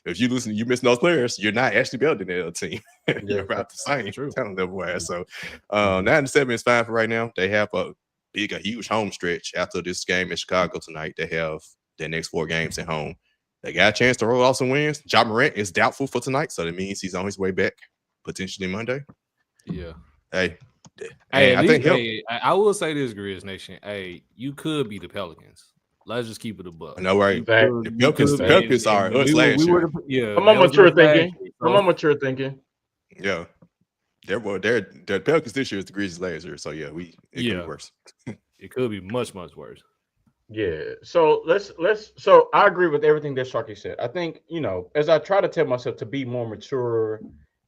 If you miss those players, you're not actually better than the other team. You're about the same talent level wise. So 9-7 is fine for right now. They have a huge home stretch after this game in Chicago tonight. They have their next 4 games at home. They got a chance to roll off some wins. Ja Morant is doubtful for tonight, so that means he's on his way back. Potentially Monday. Yeah. Hey, I will say this, Grizz Nation. Hey, you could be the Pelicans. Let's just keep it a buck. I know, right? The Pelicans are us last year. Come on, mature thinking. Yeah. They're Pelicans this year is the Grizzlies last year. So yeah, it could be worse. It could be much, much worse. Yeah. So so I agree with everything that Sharky said. I think, as I try to tell myself to be more mature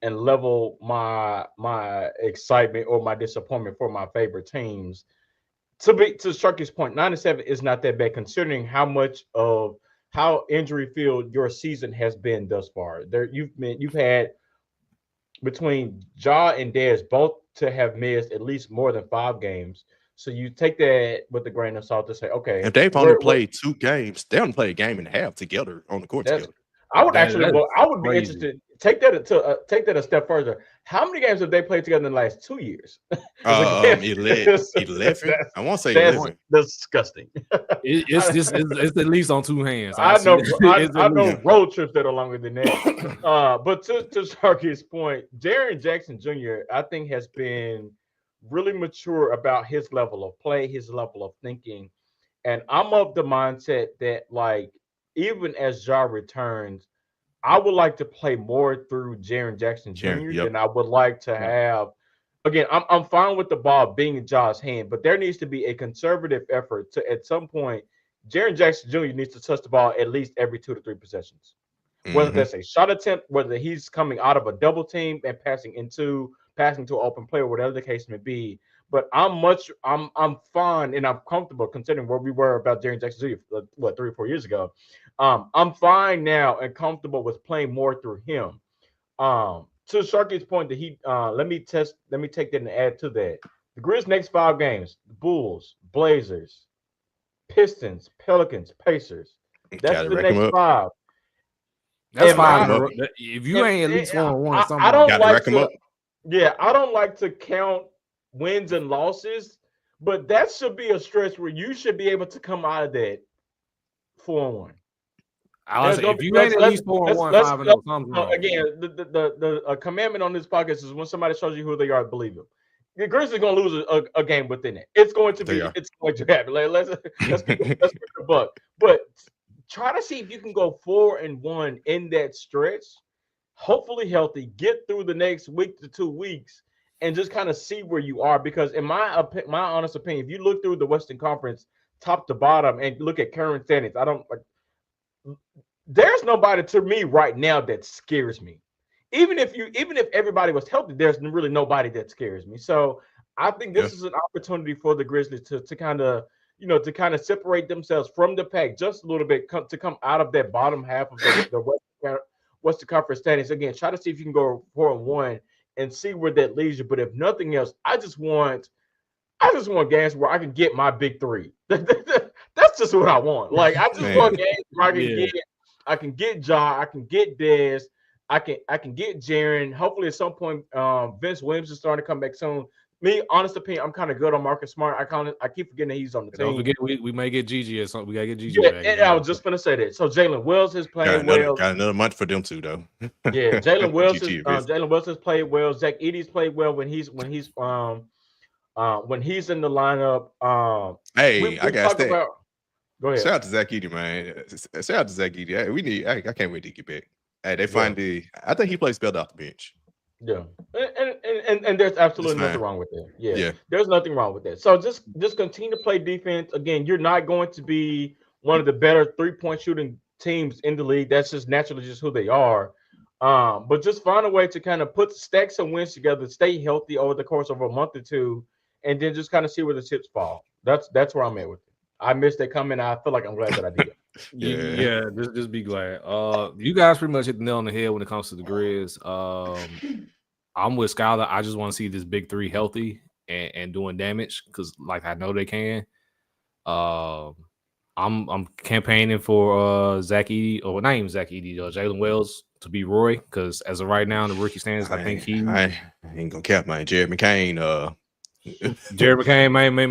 and level my excitement or my disappointment for my favorite teams, to Sharky's point, 9-7 is not that bad considering how injury filled your season has been thus far. You've had between Ja and Dez both to have missed at least more than 5 games. So you take that with a grain of salt to say, okay, if they've only played 2 games, they only play a game and a half together on the court together. I would be interested. Take that a step further. How many games have they played together in the last 2 years? 11. I won't say 11. That's disgusting. It's at least on 2 hands. I know road trips that are longer than that. But to Sharky's point, Jaren Jackson Jr. I think has been really mature about his level of play, his level of thinking, and I'm of the mindset that even as Ja returns, I would like to play more through Jaren Jackson Jr. than I would like to have. Again, I'm fine with the ball being in Ja's hand, but there needs to be a conservative effort to, at some point, Jaren Jackson Jr. needs to touch the ball at least every 2 to 3 possessions. Whether that's a shot attempt, whether he's coming out of a double team and passing to an open player, whatever the case may be. But I'm fine and I'm comfortable considering where we were about Jaren Jackson Jr. 3 or 4 years ago. I'm fine now and comfortable with playing more through him. To Sharky's point that let me take that and add to that. The Grizz next 5 games: Bulls, Blazers, Pistons, Pelicans, Pacers. That's the next 5. That's fine. If you ain't at least 4-1, I don't like to. Yeah, I don't like to count wins and losses, but that should be a stretch where you should be able to come out of that 4-1. If you ain't at least 4-1, 5-0, again, the commandment on this podcast is when somebody shows you who they are, believe them. The Grizz is going to lose a game within it. It's going to happen. Let's get the buck. But try to see if you can go 4-1 in that stretch. Hopefully healthy. Get through the next week to 2 weeks, and just kind of see where you are. Because in my honest opinion, if you look through the Western Conference top to bottom and look at current standings, there's nobody to me right now that scares me. Even if everybody was healthy, there's really nobody that scares me. So I think this is an opportunity for the Grizzlies to kind of separate themselves from the pack just a little bit, to come out of that bottom half of the Western Conference standings. Again, try to see if you can go 4-1 and see where that leads you. But if nothing else, I just want games where I can get my big three. That's just what I want. Like, I just want games where I can get Ja, I can get Dez, I can get Jaren. Hopefully at some point Vince Williams is starting to come back soon. Me, honest opinion, I'm kind of good on Marcus Smart. I keep forgetting that he's on the team. Don't forget we may get Gigi or something. We gotta get Gigi back. And I was just gonna say that. So Jalen Wells has played well. Got another month for them too, though. Yeah, Jalen Wells has played well. Zach Edey's played well when he's in the lineup. Hey, I got that. Go ahead. Shout out to Zach Edey, man. Shout out to Zach Edey. I can't wait to get back. Hey, they find I think he plays better off the bench. Yeah, and there's absolutely nothing wrong with that. Yeah, there's nothing wrong with that. So just continue to play defense. Again, you're not going to be one of the better 3-point shooting teams in the league. That's just naturally just who they are. But just find a way to kind of stack some wins together, stay healthy over the course of a month or two, and then just kind of see where the chips fall. That's where I'm at with it. I missed it coming. I feel like I'm glad that I did. Just be glad. You guys pretty much hit the nail on the head when it comes to the Grizz. I'm with Skylar. I just want to see this big three healthy and doing damage, because like I know they can. I'm campaigning for Zach Edey, or not even Zach Edey, Jalen Wells to be Roy, because as of right now in the rookie standings, I think I ain't gonna cap my Jared McCain. Jared McCain may. I mean,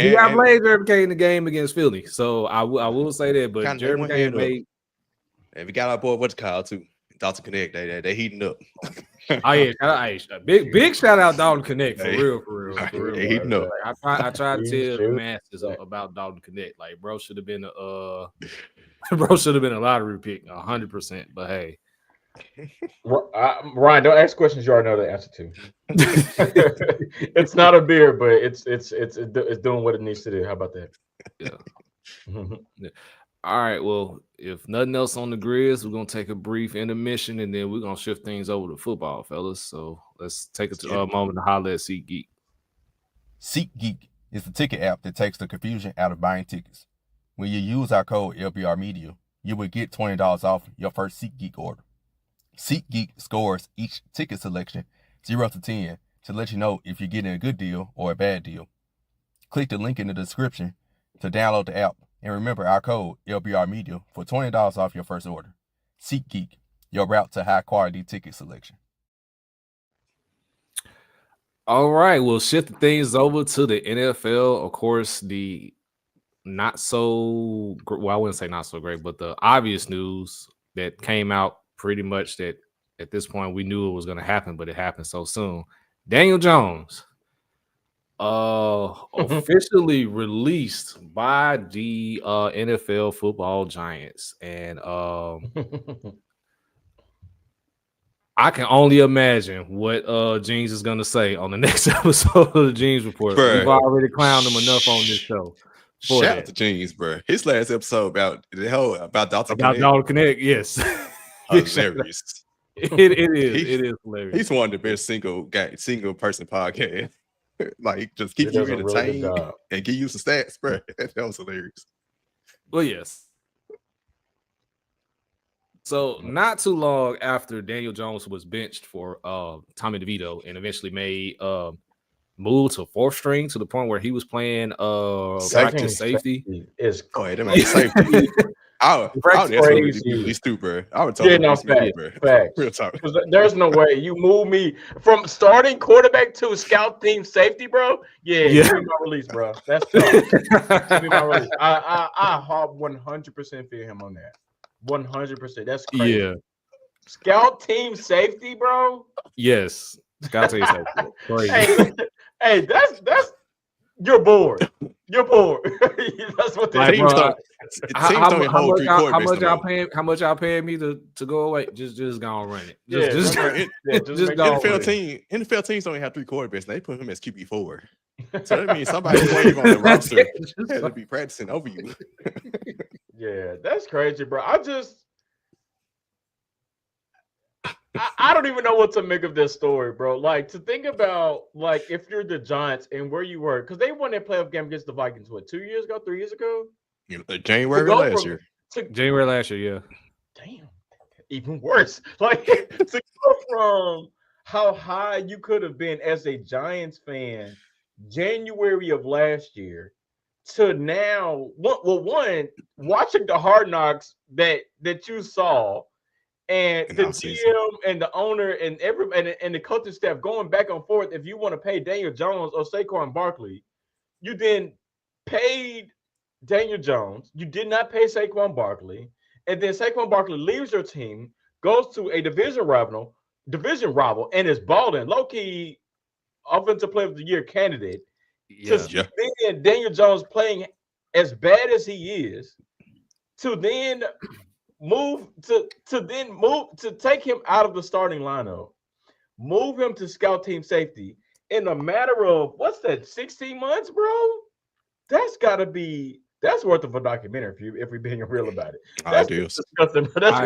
he got played Jared McCain in the game against Philly, so I will say that. But Jared McCain made. And we got our boy what's called too, Dalton Connect. They heating up. Oh yeah, big shout out Dalton Connect for real. They heating up. I tried to tell the masses about Dalton Connect. Like, bro should have been a lottery pick 100%. But hey. Ryan, don't ask questions you already know the answer to. It's not a beer, but it's doing what it needs to do. How about that? Yeah. All right. Well, if nothing else on the Grizz, we're gonna take a brief intermission, and then we're gonna shift things over to football, fellas. So let's take a moment to holler at SeatGeek. SeatGeek is the ticket app that takes the confusion out of buying tickets. When you use our code LBR Media, you will get $20 off your first SeatGeek order. SeatGeek scores each ticket selection 0 to 10 to let you know if you're getting a good deal or a bad deal. Click the link in the description to download the app, and remember our code LBR Media for $20 off your first order. SeatGeek, your route to high quality ticket selection. All right, we'll shift things over to the NFL. Of course, the not so well, I wouldn't say not so great, but the obvious news that came out pretty much that at this point we knew it was going to happen, but it happened so soon. Daniel Jones officially released by the NFL football giants, and I can only imagine what Jeans is going to say on the next episode of the Jeans Report. Bruh. We've already clowned him enough on this show. Shout out to Jeans, bro. His last episode about Dalton Connect, yes. Hilarious. It is hilarious. He's one of the best single person podcast. Like, just keep you entertained and give you some stats, bro. That was hilarious. Well, yes. So not too long after Daniel Jones was benched for Tommy DeVito and eventually made move to fourth string to the point where he was playing practice safety. Is safety. I would be stupid. I would tell him facts. Real talk. There's no way you move me from starting quarterback to scout team safety, bro. Yeah. Give me my release, bro. That's tough. Give me my release. I 100% feel him on that. 100%. That's crazy. Yeah. Scout team safety, bro. Yes. Scout team safety. Crazy. Hey, that's you're bored. You're poor. That's what Like, teams bro, how much y'all paying me to go away? Just go and run it. Just NFL teams don't have 3 quarterbacks. They put him as QB4. So that means somebody playing on the roster had to be practicing over you. Yeah, that's crazy, bro. I don't even know what to make of this story, bro. Like, to think about, like, if you're the Giants and where you were, because they won that playoff game against the Vikings, what, 2 years ago, 3 years ago? January last year. January last year, yeah. Damn, even worse. Like, to go from how high you could have been as a Giants fan January of last year to now, one, watching the Hard Knocks that you saw, and the GM and the owner and everybody and the coaching staff going back and forth. If you want to pay Daniel Jones or Saquon Barkley, you then paid Daniel Jones. You did not pay Saquon Barkley, and then Saquon Barkley leaves your team, goes to a division rival, and is balling, low-key offensive player of the year candidate. Then Daniel Jones playing as bad as he is, to then move to take him out of the starting lineup, move him to scout team safety in a matter of 16 months, bro. That's worth of a documentary if we're being real about it. That's disgusting. That's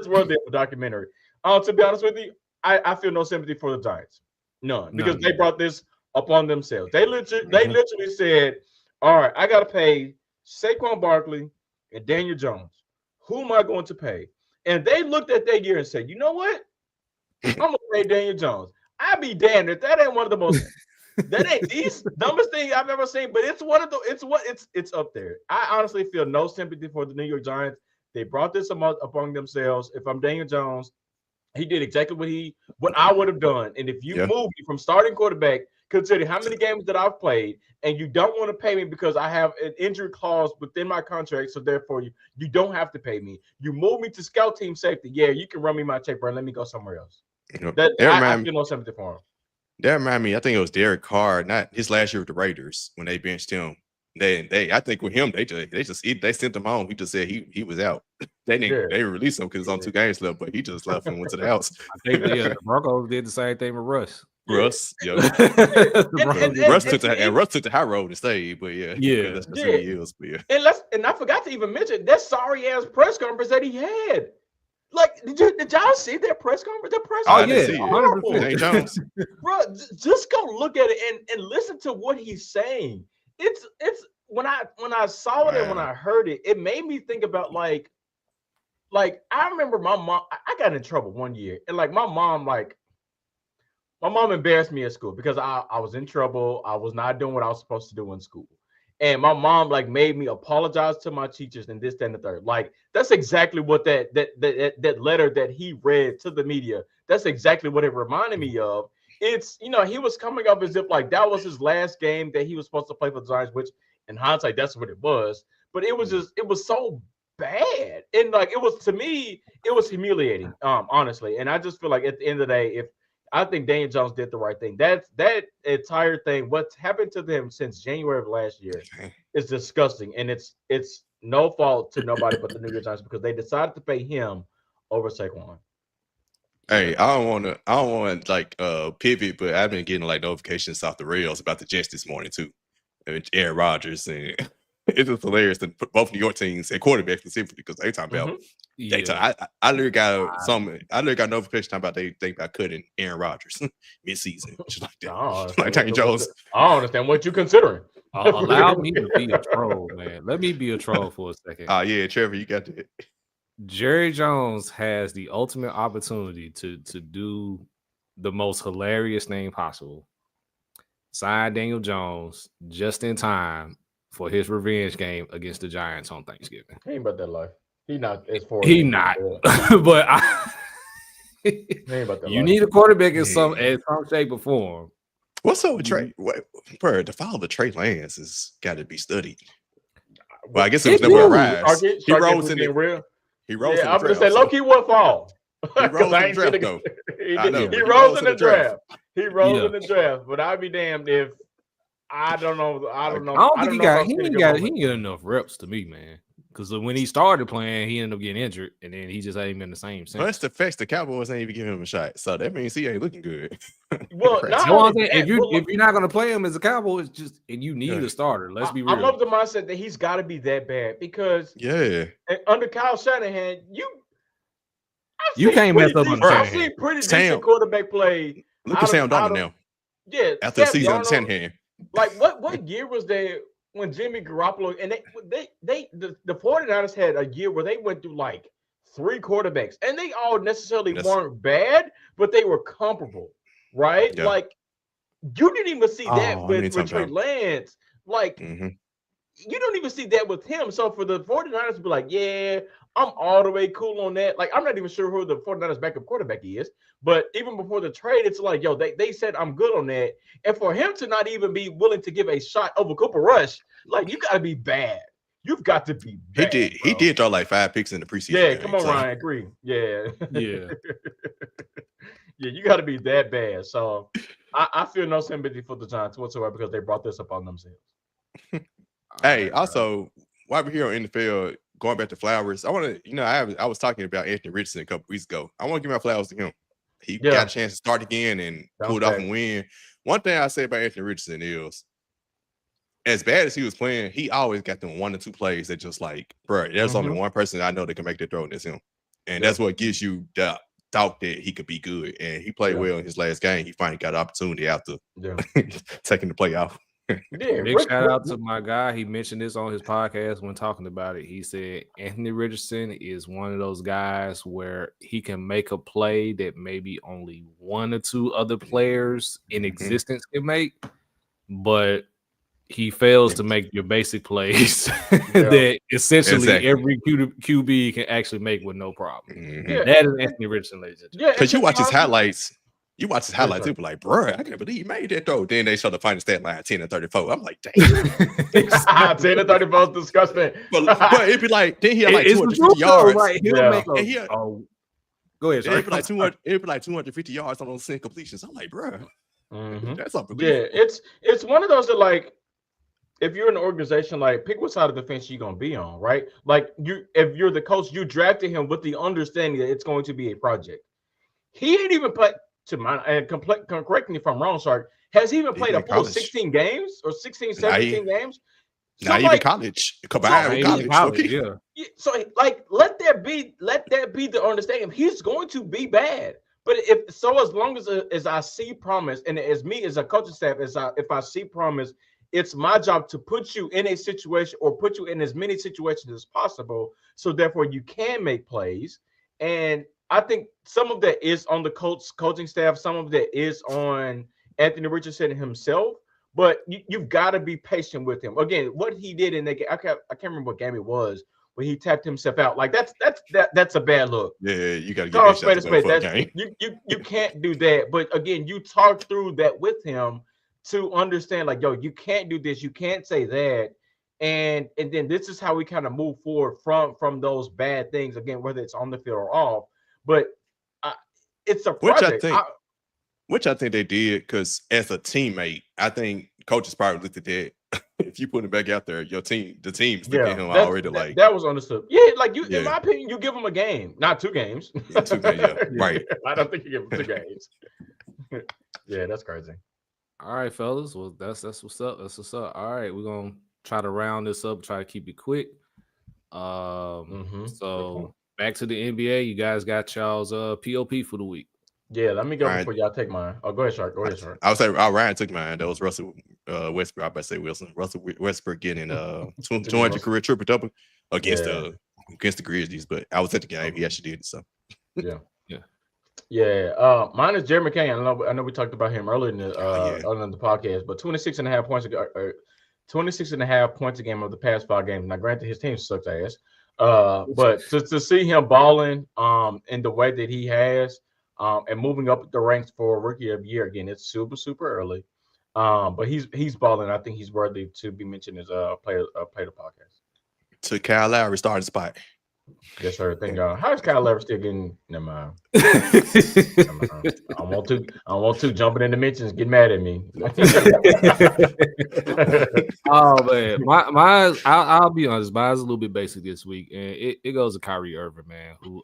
worthy of a documentary. To be honest with you, I feel no sympathy for the Giants, none, because they brought this upon themselves. They literally said, "All right, I got to pay Saquon Barkley and Daniel Jones. Who am I going to pay?" And they looked at their year and said, "You know what? I'm gonna pay Daniel Jones. I'd be damned if that ain't one of the most that ain't the dumbest thing I've ever seen, but it's one of the it's up there." I honestly feel no sympathy for the New York Giants. They brought this upon themselves. If I'm Daniel Jones, he did exactly what I would have done. And if you move me from starting quarterback, considering how many games that I've played, and you don't want to pay me because I have an injury clause within my contract, so therefore you don't have to pay me. You move me to scout team safety. Yeah, you can run me my check, bro. Let me go somewhere else. I feel no sympathy for him. That remind me, I think it was Derek Carr, not his last year with the Raiders, when they benched him. I think with him, they sent him home. He just said he was out. They released him because it's on 2 games left, but he just left and went to the house. I think the Broncos did the same thing with Russ. Russ took the high road and stayed, but that's what he is. But and I forgot to even mention that sorry ass press conference that he had. Like, did y'all see that press conference? I didn't see it. Jones. Bro, just go look at it and listen to what he's saying. It's when I saw it and when I heard it, it made me think about like I remember my mom. I got in trouble one year, and like my mom embarrassed me at school because I was in trouble. I was not doing what I was supposed to do in school. And my mom like made me apologize to my teachers and this, that, and the third. Like, that's exactly what that letter that he read to the media, that's exactly what it reminded me of. It's, he was coming up as if like that was his last game that he was supposed to play for the Giants, which in hindsight, that's what it was. But it was so bad. And like, to me, it was humiliating, honestly. And I just feel like at the end of the day, I think Daniel Jones did the right thing. That entire thing, what's happened to them since January of last year, is disgusting, and it's no fault to nobody but the New York Giants because they decided to pay him over Saquon. Hey, I don't want to pivot, but I've been getting like notifications off the rails about the Jets this morning too. Aaron Rodgers, and it's just hilarious that both New York teams and quarterbacks specifically because they talking about. I literally got notification talking about they think about cutting Aaron Rodgers mid-season, just like that. Like Daniel Jones. I don't understand what you're considering. Allow me to be a troll, man. Let me be a troll for a second. Yeah, Trevor, you got that. Jerry Jones has the ultimate opportunity to do the most hilarious thing possible. Sign Daniel Jones just in time for his revenge game against the Giants on Thanksgiving. He ain't about that life. He not as far. He not. But you need a quarterback in some shape or form. What's up with Trey? The follow the Trey Lance has got to be studied. Well, I guess it was never a rise. He rose in the real. He rose. Yeah, I'm gonna say low key what fall. He rose in the draft though. He rose in the draft. He rose in the draft. But I'd be damned if I don't know. I don't know. I don't think he didn't get enough reps to me, man. Because when he started playing, he ended up getting injured, and then he just ain't been the same since. Plus the facts, the Cowboys ain't even giving him a shot, so that means he ain't looking good. Well, if you're not gonna play him as a Cowboy, it's just and you need a starter. Let's be real. I love the mindset that he's got to be that bad because under Kyle Shanahan, you can't mess up on Shanahan. I've seen pretty decent quarterback play. Look at Sam Darnold now. Yeah, after the season on Shanahan. Like what year was there when Jimmy Garoppolo and the 49ers had a year where they went through like 3 quarterbacks and they all necessarily weren't bad, but they were comparable, right? Yeah. Like you didn't even see that with Trey Lance. Like you don't even see that with him. So for the 49ers to be like, yeah, I'm all the way cool on that. Like, I'm not even sure who the 49ers backup quarterback is. But even before the trade, it's like, yo, they said I'm good on that. And for him to not even be willing to give a shot over Cooper Rush, like, you got to be bad. You've got to be bad. He did throw like 5 picks in the preseason. Yeah, come on, Ryan. Agree. Yeah. Yeah. Yeah, you got to be that bad. So I feel no sympathy for the Giants whatsoever because they brought this upon themselves. Hey, also, while we're here on NFL, going back to Flowers, I want to, I was talking about Anthony Richardson a couple weeks ago. I want to give my flowers to him. He got a chance to start again and pulled off and win. One thing I say about Anthony Richardson is, as bad as he was playing, he always got them 1 or 2 plays that just like, bro, there's only one person I know that can make that throw, and it's him. And that's what gives you the doubt that he could be good. And he played well in his last game. He finally got an opportunity after taking the play off. Big shout out to my guy. He mentioned this on his podcast when talking about it. He said Anthony Richardson is one of those guys where he can make a play that maybe only 1 or 2 other players in existence can make, but he fails to make your basic plays that essentially every QB can actually make with no problem. That is Anthony Richardson, ladies and gentlemen. Because you watch his highlights. You watch his highlights, you be like, bro, I can't believe he made that throw. Then they show the final stat line 10 and 34. I'm like, dang. 10 and 34 is disgusting. but it'd be like, then he had like 250 yards. Right. Go ahead. It'd be like 250 yards on those 10 completions. I'm like, bro, that's unbelievable. Yeah, it's one of those that, like, if you're an organization, like, pick what side of the fence you're going to be on, right? Like, if you're the coach, you drafted him with the understanding that it's going to be a project. He ain't even played, to my, and correct me if I'm wrong, sorry. Has he even played a full 16 games or 16, 17 games? Not even college. College, yeah. So, like, let that be the understanding. He's going to be bad. But as long as I see promise, and as me as a coaching staff, if I see promise, it's my job to put you in a situation or put you in as many situations as possible, so therefore you can make plays. And I think some of that is on the coaching staff, some of that is on Anthony Richardson himself. But you've got to be patient with him. Again, what he did in that game, I can't remember what game it was, where he tapped himself out. Like that's a bad look. Yeah, you got to get you can't do that. But again, you talk through that with him to understand, like, yo, you can't do this, you can't say that, and then this is how we kind of move forward from those bad things. Again, whether it's on the field or off, but it's a project. Which I think they did, because as a teammate, I think coaches probably looked at that. If you put him back out there, the team's looking at him already. Like that was understood. Yeah, like in my opinion, you give him a game, not 2 games. 2 games, right? I don't think you give him 2 games. Yeah, that's crazy. All right, fellas. Well, that's what's up. That's what's up. All right, we're gonna try to round this up. Try to keep it quick. So back to the NBA. You guys got y'all's POP for the week. Yeah, let me go before y'all take mine. Oh, go ahead, Shark. Go ahead, Shark. I would say Ryan took mine. That was Russell Westbrook. I better say Wilson. Russell Westbrook getting 200 career triple double against the Grizzlies. But I was at the game. He actually did it. So yeah. Mine is Jeremy McCain. I know we talked about him earlier in the podcast, but 26.5 points. 26.5 points a game of the past 5 games. Now, granted, his team sucks ass. But to see him balling in the way that he has. And moving up the ranks for Rookie of the Year, again, it's super, super early. But he's balling. I think he's worthy to be mentioned as play the podcast. To Kyle Lowry starting spot. Yes, sir. Thank God. How is Kyle ever still getting? Never mind. Never mind. I don't want to jumping in the mentions. Get mad at me. Oh man, I'll be honest. Mine's a little bit basic this week, and it goes to Kyrie Irving, man, who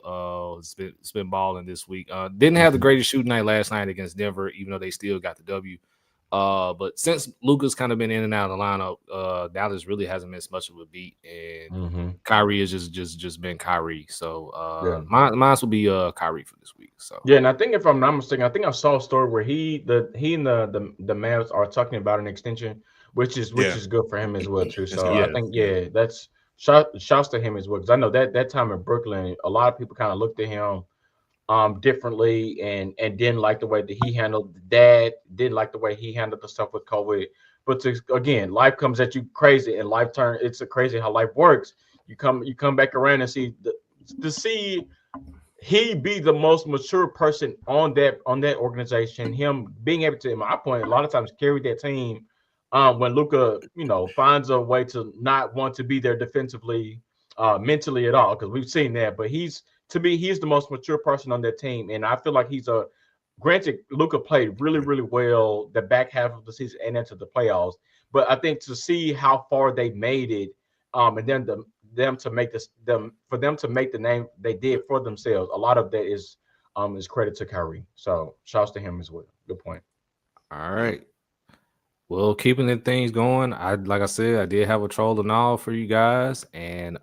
has been balling this week. Didn't have the greatest shooting night last night against Denver, even though they still got the W. But since Luka's kind of been in and out of the lineup, Dallas really hasn't missed much of a beat, and Kyrie has just been Kyrie. So mine will be Kyrie for this week. So yeah, and I think if I'm not mistaken, I think I saw a story where he and the Mavs are talking about an extension, which is good for him as well too. So I think that's shouts to him as well, because I know that time in Brooklyn, a lot of people kind of looked at him differently and didn't like the way that he handled the dad, didn't like the way he handled the stuff with COVID. But again, life comes at you crazy, and it's a crazy how life works. You come back around and see he be the most mature person on that organization, him being able to, in my point, a lot of times carry that team when Luka, finds a way to not want to be there defensively, mentally at all, because we've seen that. But to me, he's the most mature person on that team, and I feel like granted, Luka played really, really well the back half of the season and into the playoffs. But I think to see how far they made it, and then them to make the name they did for themselves, a lot of that is credit to Kyrie. So shouts to him as well. Good point. All right. Well, keeping the things going, like I said, I did have a troll and all for you guys, and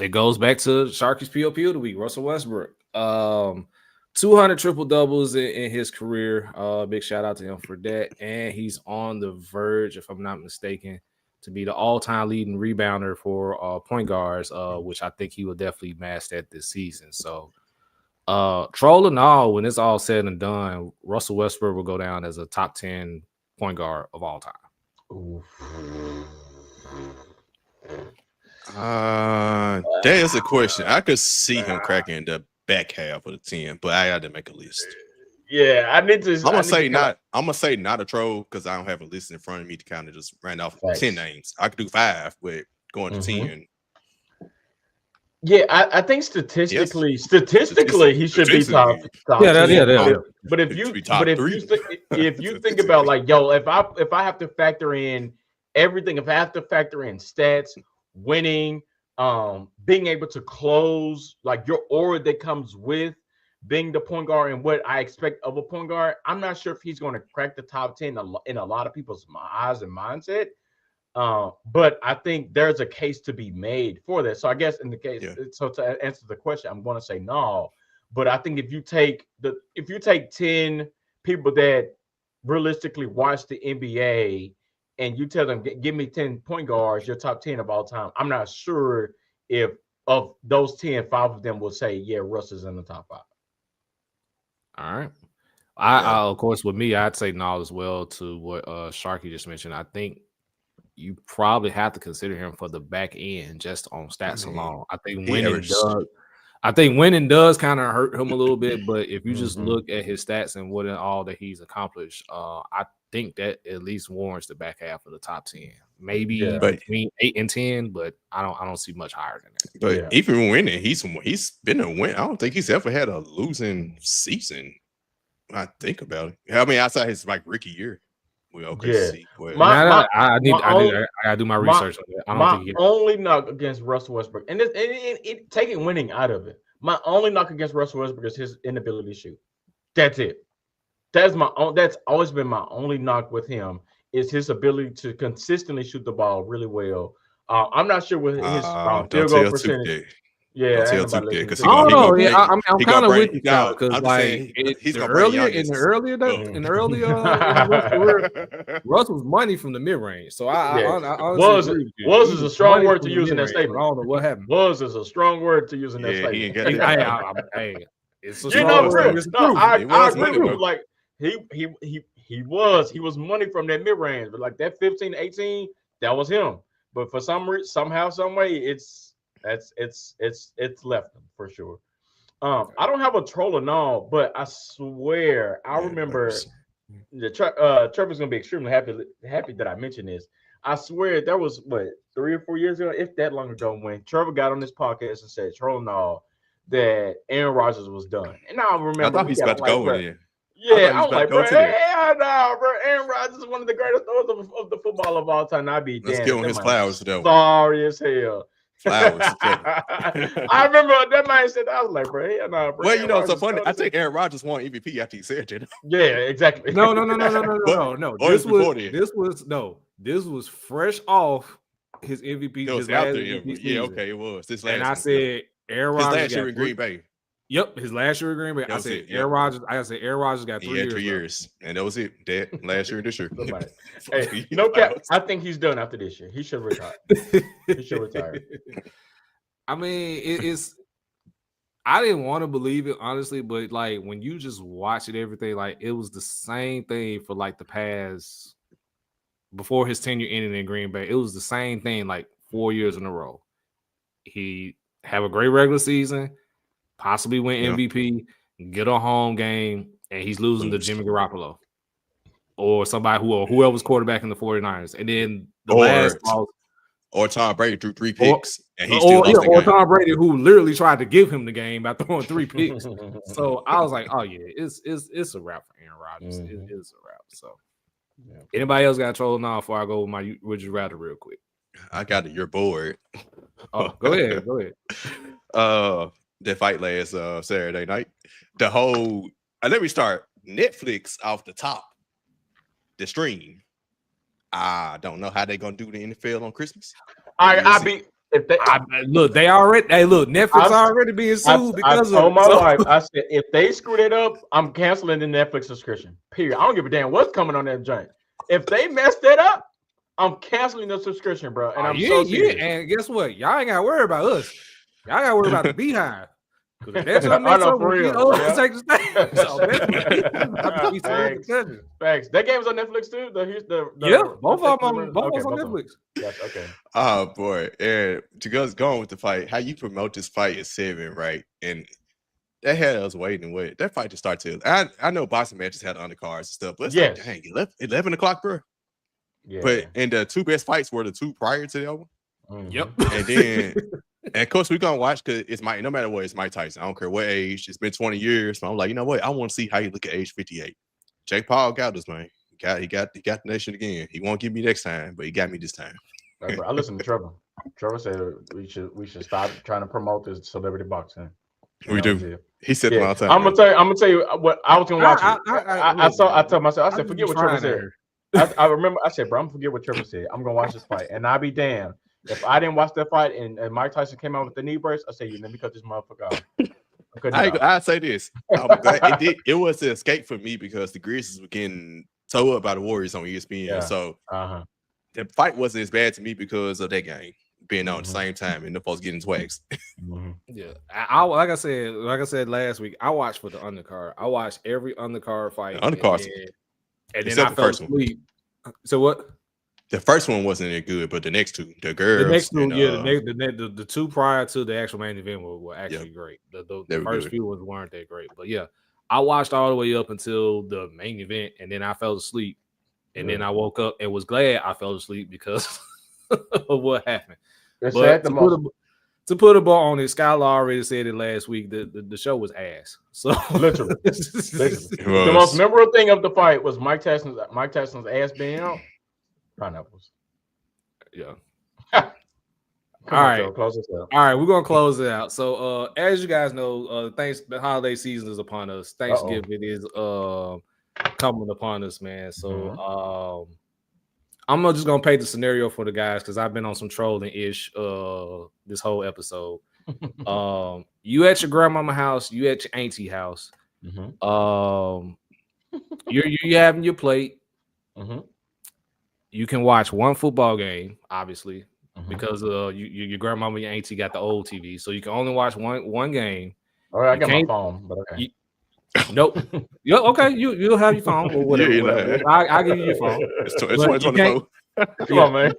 it goes back to Sharky's POP of the week, Russell Westbrook. 200 triple doubles in his career. Big shout out to him for that. And he's on the verge, if I'm not mistaken, to be the all-time leading rebounder for point guards, which I think he will definitely match that this season. So, troll and all, when it's all said and done, Russell Westbrook will go down as a top 10 point guard of all time. That is a question. I could see him cracking the back half of the 10, but I had to make a list. Yeah, I need to. I'm gonna say not a troll, because I don't have a list in front of me to kind of just run off 10 names. I could do 5, but going to 10. Yeah, I think statistically, he should be top. Yeah. But if you think about, like, if I have to factor in everything, if I have to factor in stats, winning, being able to close, like your aura that comes with being the point guard and what I expect of a point guard, I'm not sure if he's going to crack the top 10 in a lot of people's eyes and mindset. But I think there's a case to be made for that. So I guess in the case, so to answer the question, I'm going to say no. But I think if you take 10 people that realistically watch the NBA and you tell them, give me 10 point guards, your top 10 of all time, I'm not sure if of those 10, 5 of them will say, yeah, Russ is in the top 5. All right. I of course, with me, I'd say no as well to what Sharky just mentioned. I think you probably have to consider him for the back end just on stats alone. I think winning does kind of hurt him a little bit, but if you just look at his stats and what and all that he's accomplished, I think that at least warrants the back half of the top 10. Maybe between 8 and 10, but I don't see much higher than that. But even winning, he's been a win. I don't think he's ever had a losing season. When I think about it. I mean, outside his rookie year. I gotta do my research on that. I don't think only knock against Russell Westbrook, and taking winning out of it, my only knock against Russell Westbrook is his inability to shoot. That's it. That's always been my only knock with him, is his ability to consistently shoot the ball really well. I'm not sure what his field goal percentage. Yeah, I'm kind of with you now, because in the earlier Russ was money from the mid range. So I honestly was is a strong word to use in that statement. I don't know what happened. Was is a strong word to use in that statement. It's a strong word. I agree. Like he was money from that mid range, but like that 15, 18, that was him. But for some reason, somehow, some way, it's left him for sure. I don't have a troll and all, but I swear I remember Trevor's gonna be extremely happy that I mentioned this. I swear that was what 3 or 4 years ago, if that long ago, when Trevor got on this podcast and said, trolling all, that Aaron Rodgers was done. And I I remember thought we he's got about to like, go bro, in there. yeah, I was like, bro, hell no, bro. Aaron Rodgers is one of the greatest throwers of the football of all time. I'd be Let's damn. give him his flowers, though. Sorry as hell. Flowers. I remember that man said that. I was like, bro, hell no, bro. Well, you know, it's so funny. I think Aaron Rodgers won MVP after he said that. Yeah, exactly. No. This was fresh off his MVP. It was after MVP. Yeah, okay, it was. This last and I said Aaron Rodgers. His last year in Green Bay. Yep, his last year in Green Bay. I said Aaron Rodgers got 3 years. 3 years, and that was it. That last year and this year. Hey, no cap. I think he's done after this year. He should retire. He should retire. I mean, it's. I didn't want to believe it, honestly, but like when you just watch it, everything, like it was the same thing for like the past before his tenure ended in Green Bay. It was the same thing like 4 years in a row. He have a great regular season, possibly win MVP, get a home game, and he's losing to Jimmy Garoppolo or somebody whoever's quarterback in the 49ers. And then the last or Tom Brady threw 3 picks, and he still lost the game. Or Tom Brady, who literally tried to give him the game by throwing 3 picks. So I was like, oh yeah, it's a wrap for Aaron Rodgers. Mm-hmm. It is a wrap. So anybody else got trolling now before I go with my would you rather real quick? I got it. You're bored. Oh, go ahead. Go ahead. The fight last Saturday night. The whole let me start. Netflix off the top. The stream. I don't know how they're gonna do the NFL on Christmas. Look, Netflix already being sued because I told my wife, I said, if they screw that up, I'm canceling the Netflix subscription. Period. I don't give a damn what's coming on that joint. If they mess that up, I'm canceling the subscription, bro. And I'm so serious. And guess what? Y'all ain't gotta worry about us. Y'all gotta worry about the Beehive. Because that's what makes up for real. Take the stage. Facts. That game was on Netflix too. Both of them on Netflix. Yes, okay. Oh boy, and to go with the fight, how you promote this fight is 7, right? And that had us waiting. That fight to start till. I know boxing matches had undercards and stuff, but it's like, dang, 11 o'clock, bro. Yeah. But and the 2 best fights were the 2 prior to the other one. Mm-hmm. Yep. And then. And of course, we're gonna watch because it's no matter what, it's Mike Tyson. I don't care what age. It's been 20 years. So I'm like, you know what? I want to see how you look at age 58. Jake Paul got us, man. He got the nation again. He won't get me next time, but he got me this time. I listened to Trevor. Trevor said we should stop trying to promote this celebrity boxing. We do. He said it all the time. I'm gonna tell you what I was gonna watch. I told myself, I said, forget what Trevor said. I remember I said, bro, I'm gonna forget what Trevor said. I'm gonna watch this fight, and I'll be damned. If I didn't watch that fight and Mike Tyson came out with the knee brace, I say, let me cut this motherfucker off. I'd say this. It was an escape for me because the Grizz were getting towed up by the Warriors on ESPN. Yeah. So the fight wasn't as bad to me because of that game being on at the same time and the folks getting twags. Yeah. I like I said last week, I watched for the undercard. I watched every undercard fight. And then I fell asleep. So what? The first one wasn't that good, but the next 2, the girls. The next 2, the 2 prior to the actual main event were actually great. The first few ones weren't that great, but yeah, I watched all the way up until the main event, and then I fell asleep, and then I woke up and was glad I fell asleep because of what happened. But to put a ball on it, Skylar already said it last week. The show was ass. So literally. The most memorable thing of the fight was Mike Tyson's ass being out. Pineapples. Yeah. All right. All right, we're gonna close it out. So as you guys know, the holiday season is upon us. Thanksgiving is coming upon us, man. So I'm just gonna paint the scenario for the guys because I've been on some trolling ish this whole episode. You at your grandmama house, you at your auntie house. You're having your plate. You can watch one football game, obviously, because your grandmama and your auntie got the old TV, so you can only watch one game. All right, I got my phone, but okay. Nope. Okay, you'll have your phone or whatever. I'll give you your phone. It's 2024. Come on, man.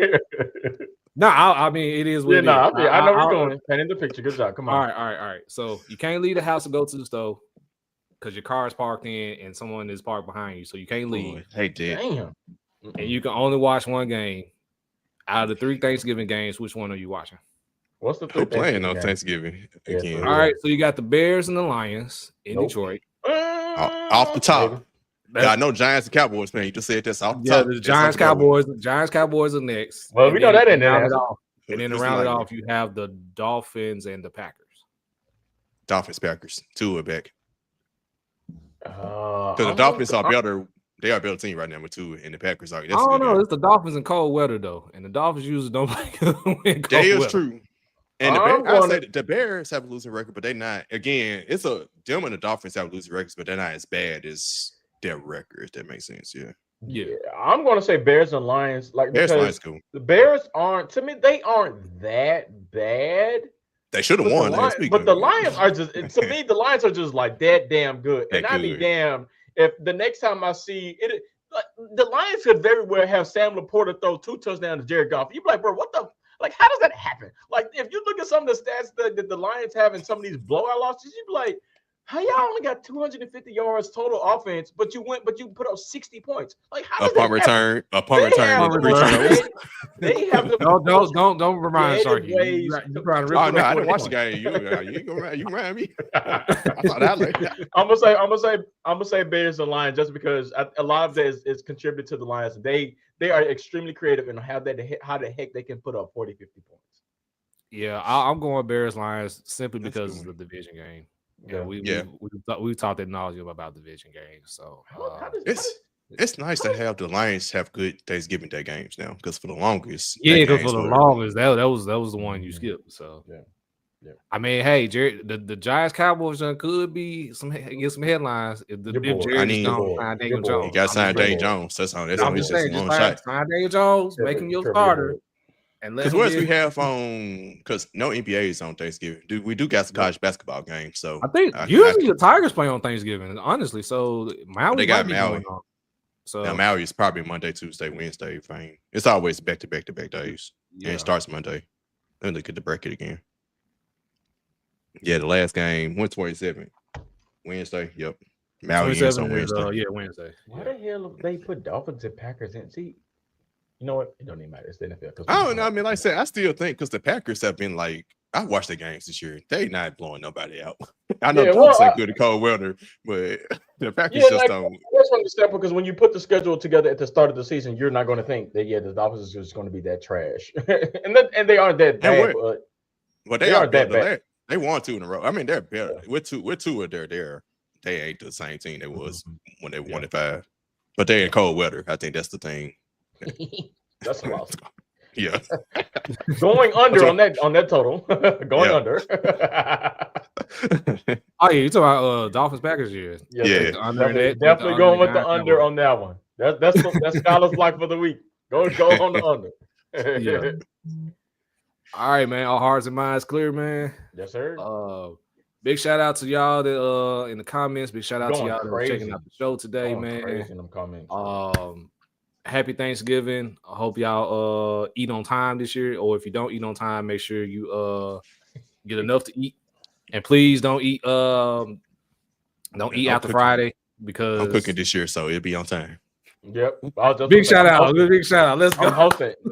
No, I mean it is what it is. I know where you're going. Painting the picture. Good job. Come on. All right. So you can't leave the house to go to the store because your car is parked in and someone is parked behind you, so you can't leave. Hey, damn. And you can only watch one game. Out of the 3 Thanksgiving games, which one are you watching? What's the Who playing on Thanksgiving again? All right, so you got the Bears and the Lions in Detroit. Off the top. I know Giants and Cowboys, man. You just said this off the top. The Giants Cowboys are next. Well, we know that ain't it off. And then to round it off, you have the Dolphins and the Packers. Dolphins, Packers, 2 are back. Because the Dolphins are better. They are a better team right now with 2, and the Packers are. I don't know. It's the Dolphins in cold weather though, and the Dolphins usually don't like win cold weather. That is true. And I say the Bears have a losing record, but they're not. Again, them and the Dolphins have losing records, but they're not as bad as their record. If that makes sense, yeah. I'm going to say Bears and Lions. Like Bears, Lions, cool. The Bears aren't. To me, they aren't that bad. They should have won. But the Lions are just. To me, the Lions are just like that damn good. And I'd be damned if the next time I see it. The Lions could very well have Sam Laporta throw 2 touchdowns to Jared Goff. You'd be like, bro, what the. Like, how does that happen? Like, if you look at some of the stats that the Lions have in some of these blowout losses, you'd be like, how y'all only got 250 yards total offense, but you put up 60 points. Like, how does punt return? A punt return. They have the don't remind Sharky. I didn't watch the game. You remind me. I thought that. I'm gonna say Bears and Lions just because a lot of that is contributed to the Lions. They are extremely creative in how the heck they can put up 40, 50 points. Yeah, I'm going Bears Lions simply because it's the division game. We've talked ad nauseum about division games. So it's nice to have the Lions have good Thanksgiving Day games now because for the longest, that was the one you skipped. So yeah. I mean, hey, Jerry, the Giants Cowboys could be get some headlines if Jerry's gonna sign Daniel Jones. You got to sign Daniel Jones. That's on. That's I'm just saying, sign Daniel Jones, make him your starter. Because what else we have on? Because no NBA is on Thanksgiving. We do got some college basketball games. So I think usually the Tigers play on Thanksgiving. Honestly, so Maui they got Maui. So now Maui is probably Monday, Tuesday, Wednesday. Fine. It's always back to back days, and it starts Monday. Let me look at the bracket again. Yeah, the last game 127 Wednesday. Yep, Maui is on Wednesday. Wednesday. Why the hell they put Dolphins and Packers in? See. You know what? It don't even matter. It's the NFL. I don't know. I mean, like I said, I still think because the Packers have been like, I watched the games this year. They not blowing nobody out. I know Dolphins ain't good at cold weather, but the Packers just don't. That's understandable because when you put the schedule together at the start of the season, you're not going to think that the Dolphins is just going to be that trash, and they aren't that bad. But they aren't that bad. They won 2 in a row. I mean, they're better. With two of there. They ain't the same team they was when they won at 5. But they in cold weather. I think that's the thing. That's a loss. Yeah. Going under on that total. Going under. Oh yeah, you talking about Dolphins Packers here. Yeah. Definitely going with the under on that one. That's Scholar's block for the week. Go on the under. Yeah. All right, man. All hearts and minds clear, man. Yes, sir. Big shout out to y'all that in the comments. Big shout out to y'all that were checking out the show today, man. Crazy in them comments. Happy Thanksgiving. I hope y'all eat on time this year, or if you don't eat on time, make sure you get enough to eat. And please don't eat after Friday because I'm cooking this year, so it'll be on time. Yep. Big shout out. Let's go.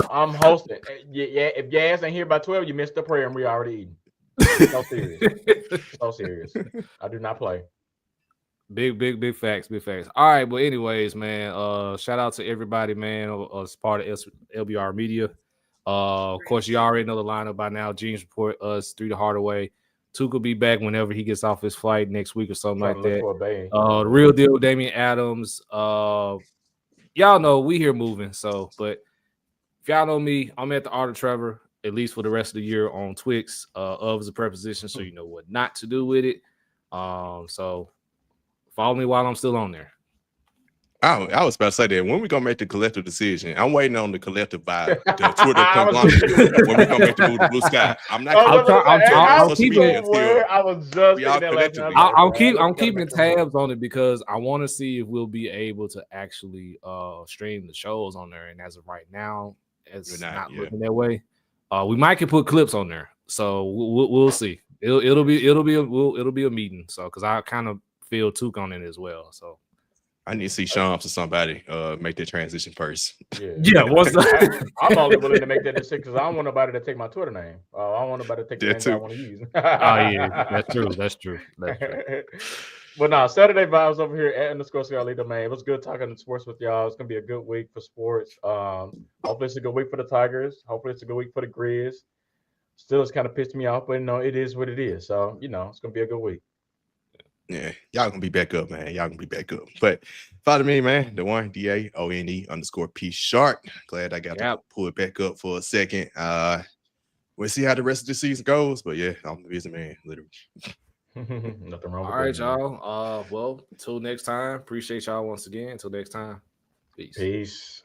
I'm hosting. Yeah, if your ass ain't here by 12, you missed the prayer and we already eating. So serious. I do not play. Big facts. All right, but anyways, man, shout out to everybody, man, as part of LBR Media. Of course, you already know the lineup by now. James report us 3 the harder way. Tuke will be back whenever he gets off his flight next week or something like that. The real deal, Damian Adams. Y'all know we here moving. So, but if y'all know me, I'm at the Art of Trevor, at least for the rest of the year on Twix. Of is a preposition, so you know what not to do with it. So follow me while I'm still on there. I was about to say that when we gonna make the collective decision, I'm waiting on the collective vibe, the Twitter conglomerate. When we gonna make the move to blue sky, I'm not. I'm keeping tabs on it because I want to see if we'll be able to actually stream the shows on there. And as of right now, it's not looking that way. We might can put clips on there, so we'll see. It'll be a meeting. So because I kind of feel Tuke on it as well. So. I need to see Shams or somebody make that transition first. Yeah. What's I'm only willing to make that decision because I don't want nobody to take my Twitter name. I don't want nobody to take the name that I want to use. Oh yeah, that's true. That's true. But no, Saturday vibes over here at _CRLE domain. It was good talking sports with y'all. It's gonna be a good week for sports. Hopefully it's a good week for the Tigers. Hopefully it's a good week for the Grizz. Still, it's kind of pissed me off, but it is what it is. So it's gonna be a good week. Yeah, y'all gonna be back up, man. Y'all gonna be back up. But follow me, man. The one DAONE_P Shark. Glad I got to pull it back up for a second. We'll see how the rest of the season goes. But yeah, I'm the busy man, literally. Nothing wrong with that. All right, y'all. Well, until next time. Appreciate y'all once again. Until next time. Peace.